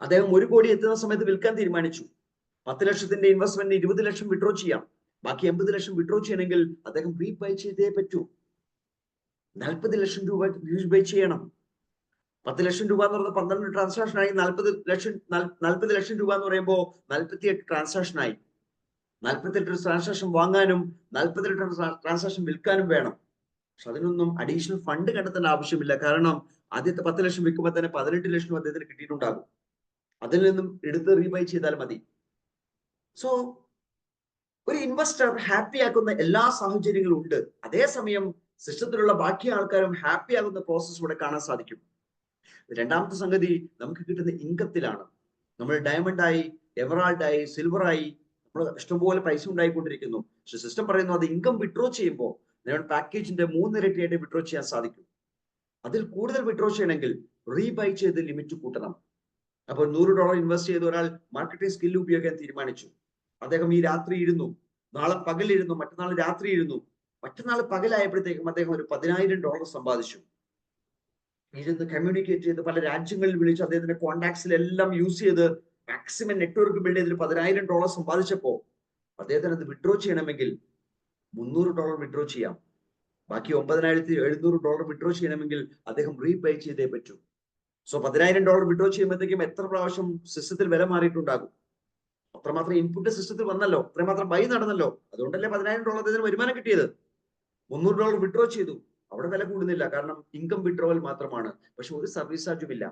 അദ്ദേഹം 1 കോടി എത്തുന്ന സമയത്ത് വിൽക്കാൻ തീരുമാനിച്ചു. 10 ലക്ഷത്തിന്റെ ഇൻവെസ്റ്റ്മെന്റ് 20 ലക്ഷം വിഡ്രോ ചെയ്യാം, ബാക്കി 80 ലക്ഷം വിഡ്രോ ചെയ്യണമെങ്കിൽ അദ്ദേഹം റീബൈ ചെയ്തേ പറ്റൂ. 40 ലക്ഷം രൂപ റീബൈ ചെയ്യണം. 10 ലക്ഷം രൂപ എന്ന് പറയുന്നത് 12 ട്രാൻസാക്ഷൻ ആയി. 40 ലക്ഷം രൂപ എന്ന് പറയുമ്പോൾ 48 ട്രാൻസാക്ഷൻ ആയി. 48 ട്രാൻസാക്ഷൻ വാങ്ങാനും 48 ട്രാൻസാക്ഷൻ വിൽക്കാനും വേണം. പക്ഷെ അതിനൊന്നും അഡീഷണൽ ഫണ്ട് കണ്ടെത്തേണ്ട ആവശ്യമില്ല. കാരണം ആദ്യത്തെ 10 ലക്ഷം വിൽക്കുമ്പോൾ തന്നെ 18 ലക്ഷം അദ്ദേഹത്തിന് കിട്ടിയിട്ടുണ്ടാകും. അതിൽ നിന്നും എടുത്ത് റീബൈ ചെയ്താൽ മതി. സോ ഒരു ഇൻവെസ്റ്റർ ഹാപ്പി ആക്കുന്ന എല്ലാ സാഹചര്യങ്ങളും ഉണ്ട്. അതേസമയം സിസ്റ്റത്തിലുള്ള ബാക്കി ആൾക്കാരും ഹാപ്പി ആകുന്ന പ്രോസസ് ഇവിടെ കാണാൻ സാധിക്കും. രണ്ടാമത്തെ സംഗതി നമുക്ക് കിട്ടുന്ന ഇൻകത്തിലാണ്. നമ്മൾ ഡയമണ്ടായി, എമറാൾഡായി, സിൽവറായി നമ്മൾ ഇഷ്ടംപോലെ പൈസ ഉണ്ടായിക്കൊണ്ടിരിക്കുന്നു. പക്ഷെ സിസ്റ്റം പറയുന്നു അത് ഇൻകം വിഡ്രോ ചെയ്യുമ്പോൾ നിങ്ങളുടെ പാക്കേജിന്റെ 3 ഇരട്ടിയായിട്ട് വിഡ്രോ ചെയ്യാൻ സാധിക്കും. അതിൽ കൂടുതൽ വിഡ്രോ ചെയ്യണമെങ്കിൽ റീബൈ ചെയ്ത് ലിമിറ്റ് കൂട്ടണം. അപ്പോൾ $100 ഇൻവെസ്റ്റ് ചെയ്ത ഒരാൾ മാർക്കറ്റിംഗ് സ്കില്ല് ഉപയോഗിക്കാൻ തീരുമാനിച്ചു. അദ്ദേഹം ഈ രാത്രി ഇരുന്നു, നാളെ പകലിരുന്നു, മറ്റന്നാൾ രാത്രി ഇരുന്നു. മറ്റന്നാൾ പകലായപ്പോഴത്തേക്കും അദ്ദേഹം ഒരു $10,000 സമ്പാദിച്ചു. ഇരുന്ന് കമ്മ്യൂണിക്കേറ്റ് ചെയ്ത് പല രാജ്യങ്ങളിൽ വിളിച്ച് അദ്ദേഹത്തിന്റെ കോൺടാക്ട്സിലെല്ലാം യൂസ് ചെയ്ത് മാക്സിമം നെറ്റ്വർക്ക് ബിൽഡ് ചെയ്തിട്ട് $10,000 സമ്പാദിച്ചപ്പോ അദ്ദേഹത്തിന് അത് വിഡ്രോ ചെയ്യണമെങ്കിൽ $300 വിഡ്രോ ചെയ്യാം. ബാക്കി $9,700 വിഡ്രോ ചെയ്യണമെങ്കിൽ അദ്ദേഹം റീപേ ചെയ്തേ പറ്റൂ. സോ $10,000 വിഡ്രോ ചെയ്യുമ്പോഴത്തേക്കും എത്ര പ്രാവശ്യം സിസ്റ്റത്തിൽ വില മാറിയിട്ടുണ്ടാകും? അത്രമാത്രം ഇൻപുട്ട് സിസ്റ്റത്തിൽ വന്നല്ലോ, അത്രമാത്രം ബൈ നടന്നല്ലോ. അതുകൊണ്ടല്ലേ $10,000 അദ്ദേഹത്തിന് വരുമാനം കിട്ടിയത്. $300 വിഡ്രോ ചെയ്തു, അവിടെ വില കൂടുന്നില്ല, കാരണം ഇൻകം വിഡ്രോവൽ മാത്രമാണ്. പക്ഷെ ഒരു സർവീസ് ചാർജും ഇല്ല.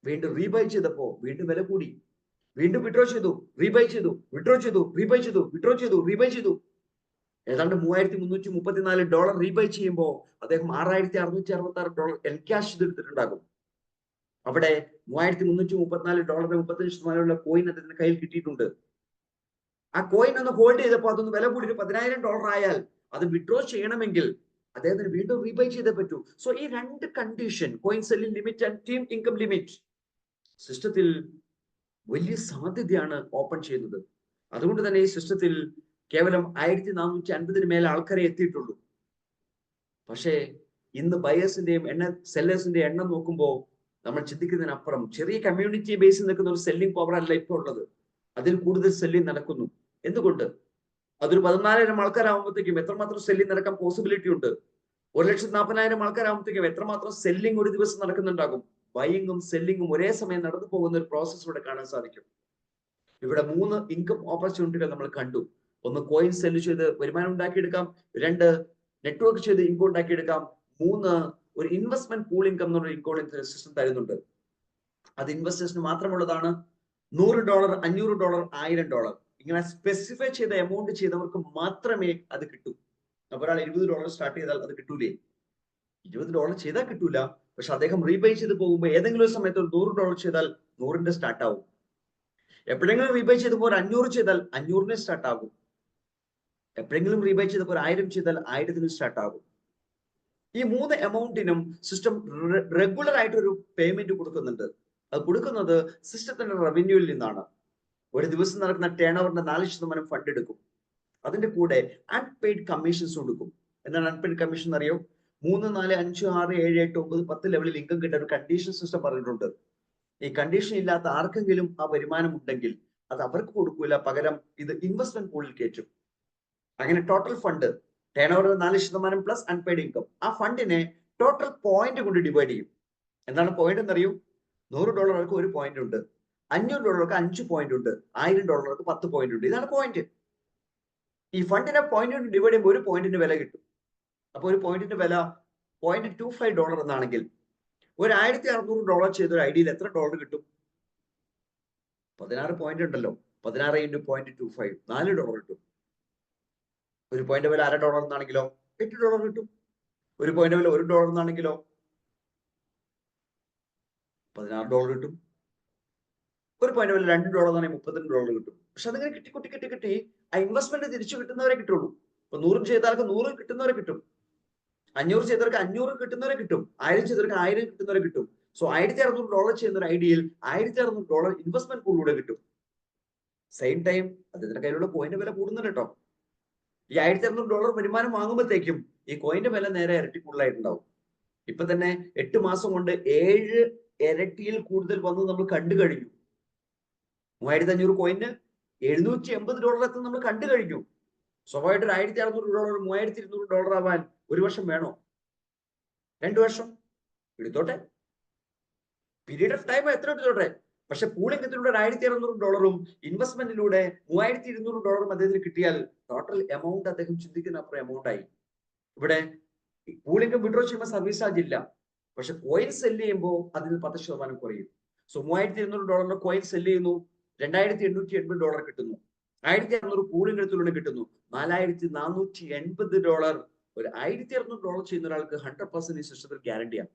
വീണ്ടും റീബൈ ചെയ്തപ്പോ വീണ്ടും വില കൂടി, വീണ്ടും വിഡ്രോ ചെയ്തു, റീബൈ ചെയ്തു, വിഡ്രോ ചെയ്തു, റീബൈ ചെയ്തു, വിഡ്രോ ചെയ്തു, റീബൈ ചെയ്തു. ഏതാണ്ട് $3,334 റീബൈ ചെയ്യുമ്പോൾ അദ്ദേഹം $6,666 എൻക്യാഷ് ചെയ്തെടുത്തിട്ടുണ്ടാകും. അവിടെ $3,334 35% കോയിൻ അദ്ദേഹത്തിന്റെ കയ്യിൽ കിട്ടിയിട്ടുണ്ട്. ആ കോയിൻ ഒന്ന് ഹോൾഡ് ചെയ്തപ്പോൾ അതൊന്ന് വില കൂടി $10,000 ആയാൽ അത് വിഡ്രോ ചെയ്യണമെങ്കിൽ അദ്ദേഹത്തിന് വീണ്ടും റീബൈ ചെയ്തേ പറ്റൂ. സോ ഈ 2 condition, coin selling limit and team income limit, സിസ്റ്റത്തിൽ വലിയ സാധ്യതയാണ് ഓപ്പൺ ചെയ്യുന്നത്. അതുകൊണ്ട് തന്നെ ഈ സിസ്റ്റത്തിൽ കേവലം 1450 മേലെ ആൾക്കാരെ എത്തിയിട്ടുള്ളൂ. പക്ഷേ ഇന്ന് ബയേഴ്സിന്റെയും സെല്ലേഴ്സിന്റെ എണ്ണം നോക്കുമ്പോൾ നമ്മൾ ചിന്തിക്കുന്നതിനപ്പുറം ചെറിയ കമ്മ്യൂണിറ്റി ബേസിൽ നിൽക്കുന്ന ഒരു സെല്ലിംഗ് പവർ അല്ല ഇപ്പോൾ ഉള്ളത്. അതിൽ കൂടുതൽ സെല്ലിംഗ് നടക്കുന്നു. എന്തുകൊണ്ട്? അതൊരു 14,000 ആൾക്കാരാകുമ്പോഴത്തേക്കും എത്രമാത്രം സെല്ലിംഗ് നടക്കാൻ പോസിബിലിറ്റി ഉണ്ട്? 1,40,000 ആൾക്കാരാകുമ്പോഴത്തേക്കും എത്രമാത്രം സെല്ലിംഗ് ഒരു ദിവസം നടക്കുന്നുണ്ടാകും? ബൈയിങ്ങും സെല്ലിങ്ങും ഒരേ സമയം നടന്നു പോകുന്ന ഒരു പ്രോസസ് ഇവിടെ കാണാൻ സാധിക്കും. ഇവിടെ 3 ഇൻകം ഓപ്പർച്യൂണിറ്റികൾ നമ്മൾ കണ്ടു. 1 കോയിൻ സെല്ല് ചെയ്ത് വരുമാനം ഉണ്ടാക്കിയെടുക്കാം, 2 നെറ്റ്വർക്ക് ചെയ്ത് ഇൻകം ഉണ്ടാക്കിയെടുക്കാം, 3 ഒരു ഇൻവെസ്റ്റ്മെന്റ് പൂൾ ഇൻകം എന്നുള്ള ഇൻകം സിസ്റ്റം തരുന്നുണ്ട്. അത് ഇൻവെസ്റ്റേഴ്സിന് മാത്രമുള്ളതാണ്. $100, $500, $1,000 ഇങ്ങനെ സ്പെസിഫൈ ചെയ്ത എമൗണ്ട് ചെയ്തവർക്ക് മാത്രമേ അത് കിട്ടൂ. അപ്പൊ ഒരാൾ $20 സ്റ്റാർട്ട് ചെയ്താൽ അത് കിട്ടൂലേ? $20 ചെയ്താൽ കിട്ടൂല. പക്ഷെ അദ്ദേഹം റീബൈ ചെയ്ത് പോകുമ്പോൾ ഏതെങ്കിലും ഒരു സമയത്ത് ഒരു $100 ചെയ്താൽ 100ന്റെ സ്റ്റാർട്ട് ആവും. എപ്പോഴെങ്കിലും റീബൈ ചെയ്തപ്പോൾ 500 ചെയ്താൽ 500നെ സ്റ്റാർട്ട് ആകും. എപ്പോഴെങ്കിലും റീബൈ ചെയ്തപ്പോൾ 1000 ചെയ്താൽ 1000ന് സ്റ്റാർട്ട് ആകും. ഈ 3 എമൗണ്ടിനും സിസ്റ്റം റെഗുലർ ആയിട്ട് ഒരു പേയ്മെന്റ് കൊടുക്കുന്നുണ്ട്. അത് കൊടുക്കുന്നത് സിസ്റ്റത്തിന്റെ റവന്യൂവിൽ നിന്നാണ്. ഒരു ദിവസം നടക്കുന്ന ടേൺ ഓവറിന്റെ 4% ഫണ്ട് എടുക്കും. അതിന്റെ കൂടെ അൺപെയ്ഡ് കമ്മീഷൻസ് കൊടുക്കും. എന്താണ് അൺപെയ്ഡ് കമ്മീഷൻ അറിയോ? 3, 4, 5, 6, 7, 8, 9, 10 ലെവലിൽ ഇൻകം കിട്ടാൻ ഒരു കണ്ടീഷൻ സിസ്റ്റം പറഞ്ഞിട്ടുണ്ട്. ഈ കണ്ടീഷൻ ഇല്ലാത്ത ആർക്കെങ്കിലും ആ വരുമാനം ഉണ്ടെങ്കിൽ അത് അവർക്ക് കൊടുക്കൂല, പകരം ഇത് ഇൻവെസ്റ്റ്മെന്റ് പൂളിൽ കയറ്റും. അങ്ങനെ total fund turnover 4% plus unpaid income. ആ ഫണ്ടിനെ ടോട്ടൽ പോയിന്റ് കൊണ്ട് ഡിവൈഡ് ചെയ്യും. എന്താണ് പോയിന്റ് എന്നറിയൂ? $100 ഒരു പോയിന്റ് ഉണ്ട്, $500 5 പോയിന്റ് ഉണ്ട്, $1000 10 പോയിന്റ് ഉണ്ട്. ഇതാണ് പോയിന്റ്. ഈ ഫണ്ടിനെ പോയിന്റ് കൊണ്ട് ഡിവൈഡ് ചെയ്യുമ്പോൾ ഒരു പോയിന്റിന്റെ വില കിട്ടും. അപ്പൊ ഒരു പോയിന്റിന്റെ വില $0.25 എന്നാണെങ്കിൽ ഒരു $1600 ചെയ്തൊരു ഐഡിയയിൽ എത്ര ഡോളർ കിട്ടും? 16 പോയിന്റ് ഉണ്ടല്ലോ, 16 × 0.25 $4 കിട്ടും. ഒരു പോയിന്റ് വില $1/2 എന്നാണെങ്കിലോ $8 കിട്ടും. ഒരു പോയിന്റ് വില $1 എന്നാണെങ്കിലോ $16 കിട്ടും. ഒരു പോയിന്റ് വില $2 എന്നാണെങ്കിൽ $32 കിട്ടും. പക്ഷെ അതിങ്ങനെ കിട്ടി ആ ഇൻവെസ്റ്റ്മെന്റ് തിരിച്ചു കിട്ടുന്നവരെ കിട്ടുള്ളൂ. ഇപ്പൊ 100 ചെയ്താർക്ക് 100 കിട്ടുന്നവരെ കിട്ടും, 500 ചെയ്തവർക്ക് 500 കിട്ടുന്നവരെ കിട്ടും, 1000 ചെയ്തവർക്ക് 1000 കിട്ടുന്നവരെ കിട്ടും. സോ $1600 ചെയ്യുന്ന ഒരു ഐഡിയയിൽ $1600 ഇൻവെസ്റ്റ്മെന്റ് പൂളിലൂടെ കിട്ടും. സെയിം ടൈം അദ്ദേഹത്തിന്റെ കയ്യിലുള്ള കോയിന്റെ വില കൂടുന്നുണ്ട് കേട്ടോ. ഈ $1600 വരുമാനം വാങ്ങുമ്പോഴത്തേക്കും ഈ കോയിന്റെ വില നേരെ ഇരട്ടി കൂടുതലായിട്ടുണ്ടാവും. ഇപ്പൊ തന്നെ 8 മാസം കൊണ്ട് 7 ഇരട്ടിയിൽ കൂടുതൽ വന്ന് നമ്മൾ കണ്ടു കഴിഞ്ഞു. 3500 കോയിന് $780 എത്തും നമ്മൾ കണ്ടു കഴിഞ്ഞു. സ്വാഭാവികമായിട്ട് $1600 $3200 ആവാൻ 1 വർഷം വേണോ? 2 വർഷം എടുത്തോട്ടെ, പീരീഡ് ഓഫ് ടൈം എത്ര എടുത്തോട്ടെ. പക്ഷെ പൂളിംഗ് എത്തിലൂടെ $1600 ഇൻവെസ്റ്റ്മെന്റിലൂടെ $3200 അദ്ദേഹത്തിന് കിട്ടിയാൽ ടോട്ടൽ എമൗണ്ട് അദ്ദേഹം ചിന്തിക്കുന്ന അപ്പുറം എമൗണ്ട് ആയി. ഇവിടെ പൂളിംഗ് വിഡ്രോ ചെയ്യുമ്പോൾ സർവീസ് ചാർജ് ഇല്ല, പക്ഷെ കോയിൻ സെല് ചെയ്യുമ്പോൾ അതിന് 10% കുറയും. സോ $3200 കോയിൻ സെല് ചെയ്യുന്നു, $2880 കിട്ടുന്നു. 1600 പൂളിംഗ് എടുത്തിലൂടെ കിട്ടുന്നു, $4480. ഒരു $1600 ചെയ്യുന്ന ഒരാൾക്ക് 100% ഈ സിസ്റ്റത്തിൽ ഗ്യാരണ്ടിയാണ്.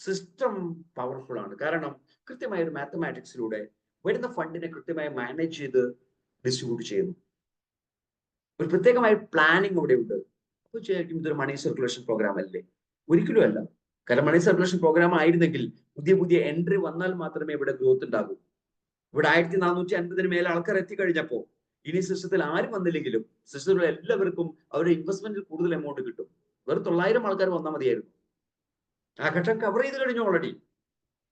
സിസ്റ്റം പവർഫുൾ ആണ്. കാരണം കൃത്യമായ ഒരു മാത്തമാറ്റിക്സിലൂടെ വരുന്ന ഫണ്ടിനെ കൃത്യമായി മാനേജ് ചെയ്ത് ഡിസ്ട്രിബ്യൂട്ട് ചെയ്യുന്നു. ഒരു പ്രത്യേകമായ പ്ലാനിങ് ഇവിടെ ഉണ്ട്. അപ്പോൾ ശരിക്കും ഇതൊരു മണി സർക്കുലേഷൻ പ്രോഗ്രാം അല്ലേ? ഒരിക്കലും അല്ല. കാരണം മണി സർക്കുലേഷൻ പ്രോഗ്രാം ആയിരുന്നെങ്കിൽ പുതിയ എൻട്രി വന്നാൽ മാത്രമേ ഇവിടെ ഗ്രോത്ത് ഉണ്ടാകൂ. ഇവിടെ 1450 മേലെ ആൾക്കാർ എത്തിക്കഴിഞ്ഞപ്പോ ഇനി സിസ്റ്റത്തിൽ ആരും വന്നില്ലെങ്കിലും സിസ്റ്റത്തിലുള്ള എല്ലാവർക്കും അവരുടെ ഇൻവെസ്റ്റ്മെന്റിൽ കൂടുതൽ എമൗണ്ട് കിട്ടും. വെറും 900 ആൾക്കാർ വന്നാൽ മതിയായിരുന്നു. ആ ഘട്ടം കവർ ചെയ്ത് കഴിഞ്ഞു ഓൾറെഡി.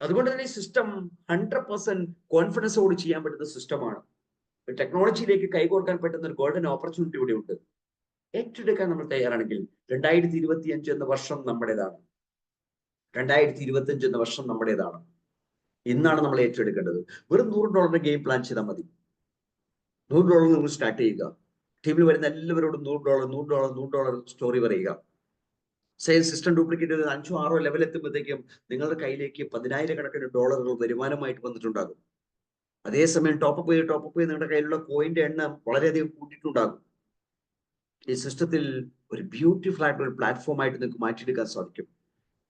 അതുകൊണ്ട് തന്നെ ഈ സിസ്റ്റം 100% കോൺഫിഡൻസോട് ചെയ്യാൻ പറ്റുന്ന സിസ്റ്റമാണ്. ടെക്നോളജിയിലേക്ക് കൈകോർക്കാൻ പറ്റുന്ന ഒരു ഗോൾഡൻ ഓപ്പർച്യൂണിറ്റി ഇവിടെ ഉണ്ട്. ഏറ്റെടുക്കാൻ നമ്മൾ തയ്യാറാണെങ്കിൽ 2025 എന്ന വർഷം നമ്മുടേതാണ്. 2025 എന്ന വർഷം നമ്മുടേതാണ്. ഇന്നാണ് നമ്മൾ ഏറ്റെടുക്കേണ്ടത്. വെറും $100 ഗെയിം പ്ലാൻ ചെയ്താൽ മതി. $100 നിങ്ങൾ സ്റ്റാർട്ട് ചെയ്യുക. ടീമിൽ വരുന്ന എല്ലാവരോടും $100 സ്റ്റോറി പറയുക. സെയിൽസ് സിസ്റ്റം ഡ്യൂപ്ലിക്കേറ്റ് ചെയ്ത് 5 6 ലെവൽ എത്തുമ്പോഴത്തേക്കും നിങ്ങളുടെ കയ്യിലേക്ക് 10,000 ഡോളറുകൾ വരുമാനമായിട്ട് വന്നിട്ടുണ്ടാകും. അതേസമയം ടോപ്പപ്പ് ചെയ്ത് നിങ്ങളുടെ കയ്യിലുള്ള കോയിന്റെ എണ്ണം വളരെയധികം കൂട്ടിയിട്ടുണ്ടാകും. ഈ സിസ്റ്റത്തിൽ ഒരു ബ്യൂട്ടിഫുൾ ആയിട്ടുള്ള ഒരു പ്ലാറ്റ്ഫോം ആയിട്ട് നിങ്ങൾക്ക് മാറ്റിയെടുക്കാൻ സാധിക്കും.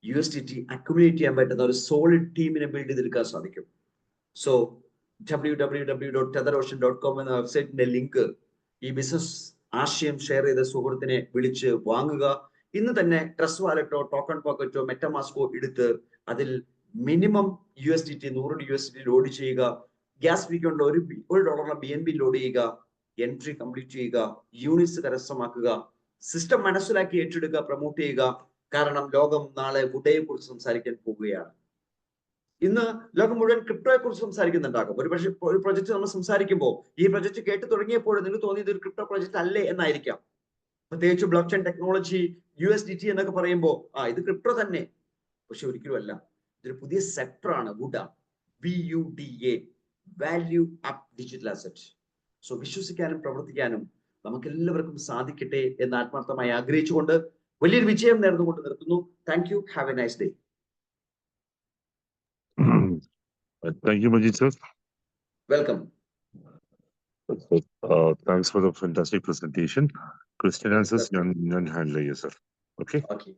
USDT അക്യുമുലേറ്റ് ചെയ്യാൻ പറ്റുന്ന ഒരു സോളിഡ് ടീമിനെ ബിൽഡ് ചെയ്തെടുക്കാൻ സാധിക്കും. സോ www.tetherocean.com എന്ന വെബ്സൈറ്റിന്റെ ലിങ്ക് ഈ ബിസിനസ് ആശയം ഷെയർ ചെയ്ത സുഹൃത്തിനെ വിളിച്ച് വാങ്ങുക. ഇന്ന് തന്നെ ട്രസ്റ്റ് വാലറ്റോ ടോക്കൺ പോക്കറ്റോ മെറ്റമാസ്കോ എടുത്ത് അതിൽ മിനിമം USDT 100 USDT ലോഡ് ചെയ്യുക. ഗ്യാസ് വീക്കുള്ള $1 BNB ലോഡ് ചെയ്യുക. എൻട്രി കംപ്ലീറ്റ് ചെയ്യുക. യൂണിറ്റ്സ് കരസ്ഥമാക്കുക. സിസ്റ്റം മനസ്സിലാക്കി ഏറ്റെടുക്കുക, പ്രൊമോട്ട് ചെയ്യുക. കാരണം ലോകം നാളെ വുഡയെ കുറിച്ച് സംസാരിക്കാൻ പോവുകയാണ്. ഇന്ന് ലോകം മുഴുവൻ ക്രിപ്റ്റോയെ കുറിച്ച് സംസാരിക്കുന്നുണ്ടാകും. ഒരു പ്രൊജക്ട് നമ്മൾ സംസാരിക്കുമ്പോൾ ഈ പ്രൊജക്ട് കേട്ട് തുടങ്ങിയപ്പോൾ നിങ്ങൾക്ക് തോന്നിയത് ഒരു ക്രിപ്റ്റോ പ്രൊജക്ട് അല്ലേ എന്നായിരിക്കാം. പ്രത്യേകിച്ച് ബ്ലോക്ക് ചെയിൻ ടെക്നോളജി USDT എന്നൊക്കെ പറയുമ്പോൾ ഇത് ക്രിപ്റ്റോ തന്നെ. പക്ഷെ ഒരിക്കലും അല്ല. ഇതൊരു പുതിയ സെക്ടറാണ്. WUDA, VUDA, value up digital asset. So വിശ്വസിക്കാനും പ്രവർത്തിക്കാനും നമുക്ക് എല്ലാവർക്കും സാധിക്കട്ടെ എന്ന് ആത്മാർത്ഥമായി ആഗ്രഹിച്ചുകൊണ്ട് വലിയൊരു വിജയം നേർന്നുകൊണ്ട് നിർത്തുന്നു. Thank you. Have A nice day. Thank you, Majid sir. Welcome. Thanks for the fantastic presentation. Question answers, none handler, yes, sir. Okay. Okay.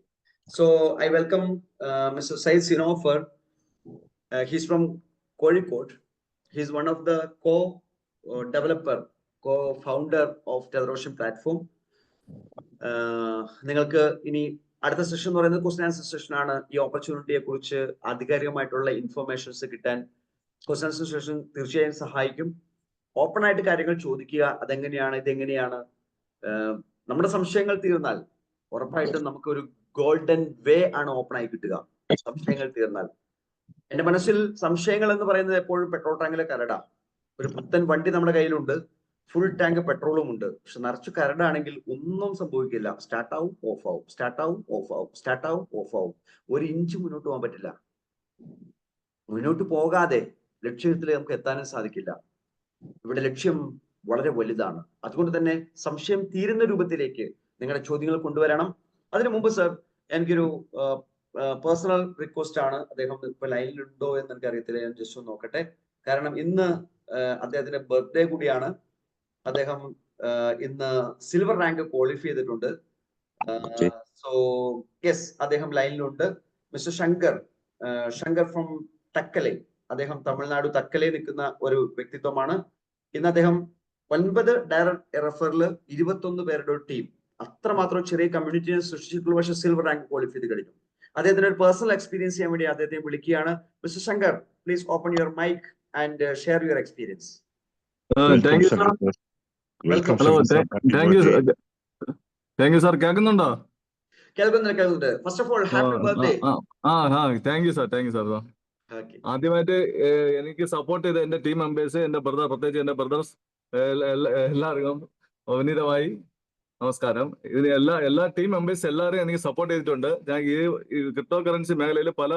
So I welcome Mr. Syed Sinofar. He's from Kozhikode. He's one of the co-founder of TetherOcean platform. നിങ്ങൾക്ക് ഇനി അടുത്ത session എന്ന് പറയുന്നത് question answer session ആണ്. ഈ ഓപ്പർച്യൂണിറ്റിയെ കുറിച്ച് ആധികാരികമായിട്ടുള്ള informations കിട്ടാൻ question answer session തീർച്ചയായും സഹായിക്കും. ഓപ്പൺ ആയിട്ട് കാര്യങ്ങൾ ചോദിക്കുക. അതെങ്ങനെയാണ്, ഇതെങ്ങനെയാണ്. നമ്മുടെ സംശയങ്ങൾ തീർന്നാൽ ഉറപ്പായിട്ടും നമുക്കൊരു ഗോൾഡൻ വേ ആണ് ഓപ്പൺ ആയി കിട്ടുക. സംശയങ്ങൾ തീർന്നാൽ എന്റെ മനസ്സിൽ സംശയങ്ങൾ എന്ന് പറയുന്നത് എപ്പോഴും പെട്രോൾ ടാങ്കിലെ കരടാ. ഒരു പുത്തൻ വണ്ടി നമ്മുടെ കയ്യിലുണ്ട്. ഫുൾ ടാങ്ക് പെട്രോളും ഉണ്ട്. പക്ഷെ നിറച്ച് കരടാണെങ്കിൽ ഒന്നും സംഭവിക്കില്ല. സ്റ്റാർട്ട് ആവും, ഓഫ് ആവും, സ്റ്റാർട്ട് ആവും, ഓഫ് ആവും, സ്റ്റാർട്ട് ആവും, ഓഫ് ആവും. ഒരു ഇഞ്ച് മുന്നോട്ട് പോകാൻ പറ്റില്ല. മുന്നോട്ട് പോകാതെ ലക്ഷ്യത്തിൽ നമുക്ക് എത്താനും സാധിക്കില്ല. ഇവിടെ ലക്ഷ്യം വളരെ വലുതാണ്. അതുകൊണ്ട് തന്നെ സംശയം തീരുന്ന രൂപത്തിലേക്ക് നിങ്ങളുടെ ചോദ്യങ്ങൾ കൊണ്ടുവരണം. അതിനു മുമ്പ് സർ, എനിക്കൊരു പേഴ്സണൽ റിക്വസ്റ്റ് ആണ്. അദ്ദേഹം ഇപ്പൊ ലൈനിലുണ്ടോ എന്ന് എനിക്ക് അറിയത്തില്ല. ഞാൻ ജസ്റ്റ് ഒന്ന് നോക്കട്ടെ. കാരണം ഇന്ന് അദ്ദേഹത്തിന്റെ ബർത്ത്ഡേ കൂടിയാണ്. അദ്ദേഹം ഇന്ന് സിൽവർ റാങ്ക് ക്വാളിഫൈ ചെയ്തിട്ടുണ്ട്. സോ യെസ്, അദ്ദേഹം ലൈനിലുണ്ട്. Mister Shankar from Thuckalay. അദ്ദേഹം തമിഴ്നാട് തക്കലെ നിൽക്കുന്ന ഒരു വ്യക്തിത്വമാണ്. ഇന്ന് അദ്ദേഹം 9 ഡയറക്ട് റെഫറിൽ 21 പേരുടെ ഒരു ടീം, അത്രമാത്രം ചെറിയ കമ്മ്യൂണിറ്റിയെ സൃഷ്ടിച്ചിട്ടുള്ള. പക്ഷേ സിൽവർ റാങ്ക് ക്വാളിഫൈ ചെയ്ത് കഴിഞ്ഞു. അദ്ദേഹത്തിന് ഒരു പേഴ്സണൽ എക്സ്പീരിയൻസ് ചെയ്യാൻ വേണ്ടി അദ്ദേഹത്തെ വിളിക്കുകയാണ്. Mr Shankar, please open your mic and share your experience. Thank you sir. Welcome. Hello, thank you sir. കേൾക്കുന്നുണ്ടോ? കേൾക്കുന്നുണ്ട്. First of all happy birthday. Thank you sir. ആദ്യമായിട്ട് എനിക്ക് സപ്പോർട്ട് ചെയ്ത എന്റെ ടീം മെമ്പേഴ്സ്, എന്റെ ബ്രദർ, പ്രത്യേകിച്ച് എന്റെ ബ്രദേഴ്സ് എല്ലാവർക്കും വിനീതമായി നമസ്കാരം. ഇതിന് എല്ലാ ടീം മെമ്പേഴ്സ് എല്ലാവരും എനിക്ക് സപ്പോർട്ട് ചെയ്തിട്ടുണ്ട്. ഞാൻ ഈ ക്രിപ്റ്റോ കറൻസി മേഖലയിൽ പല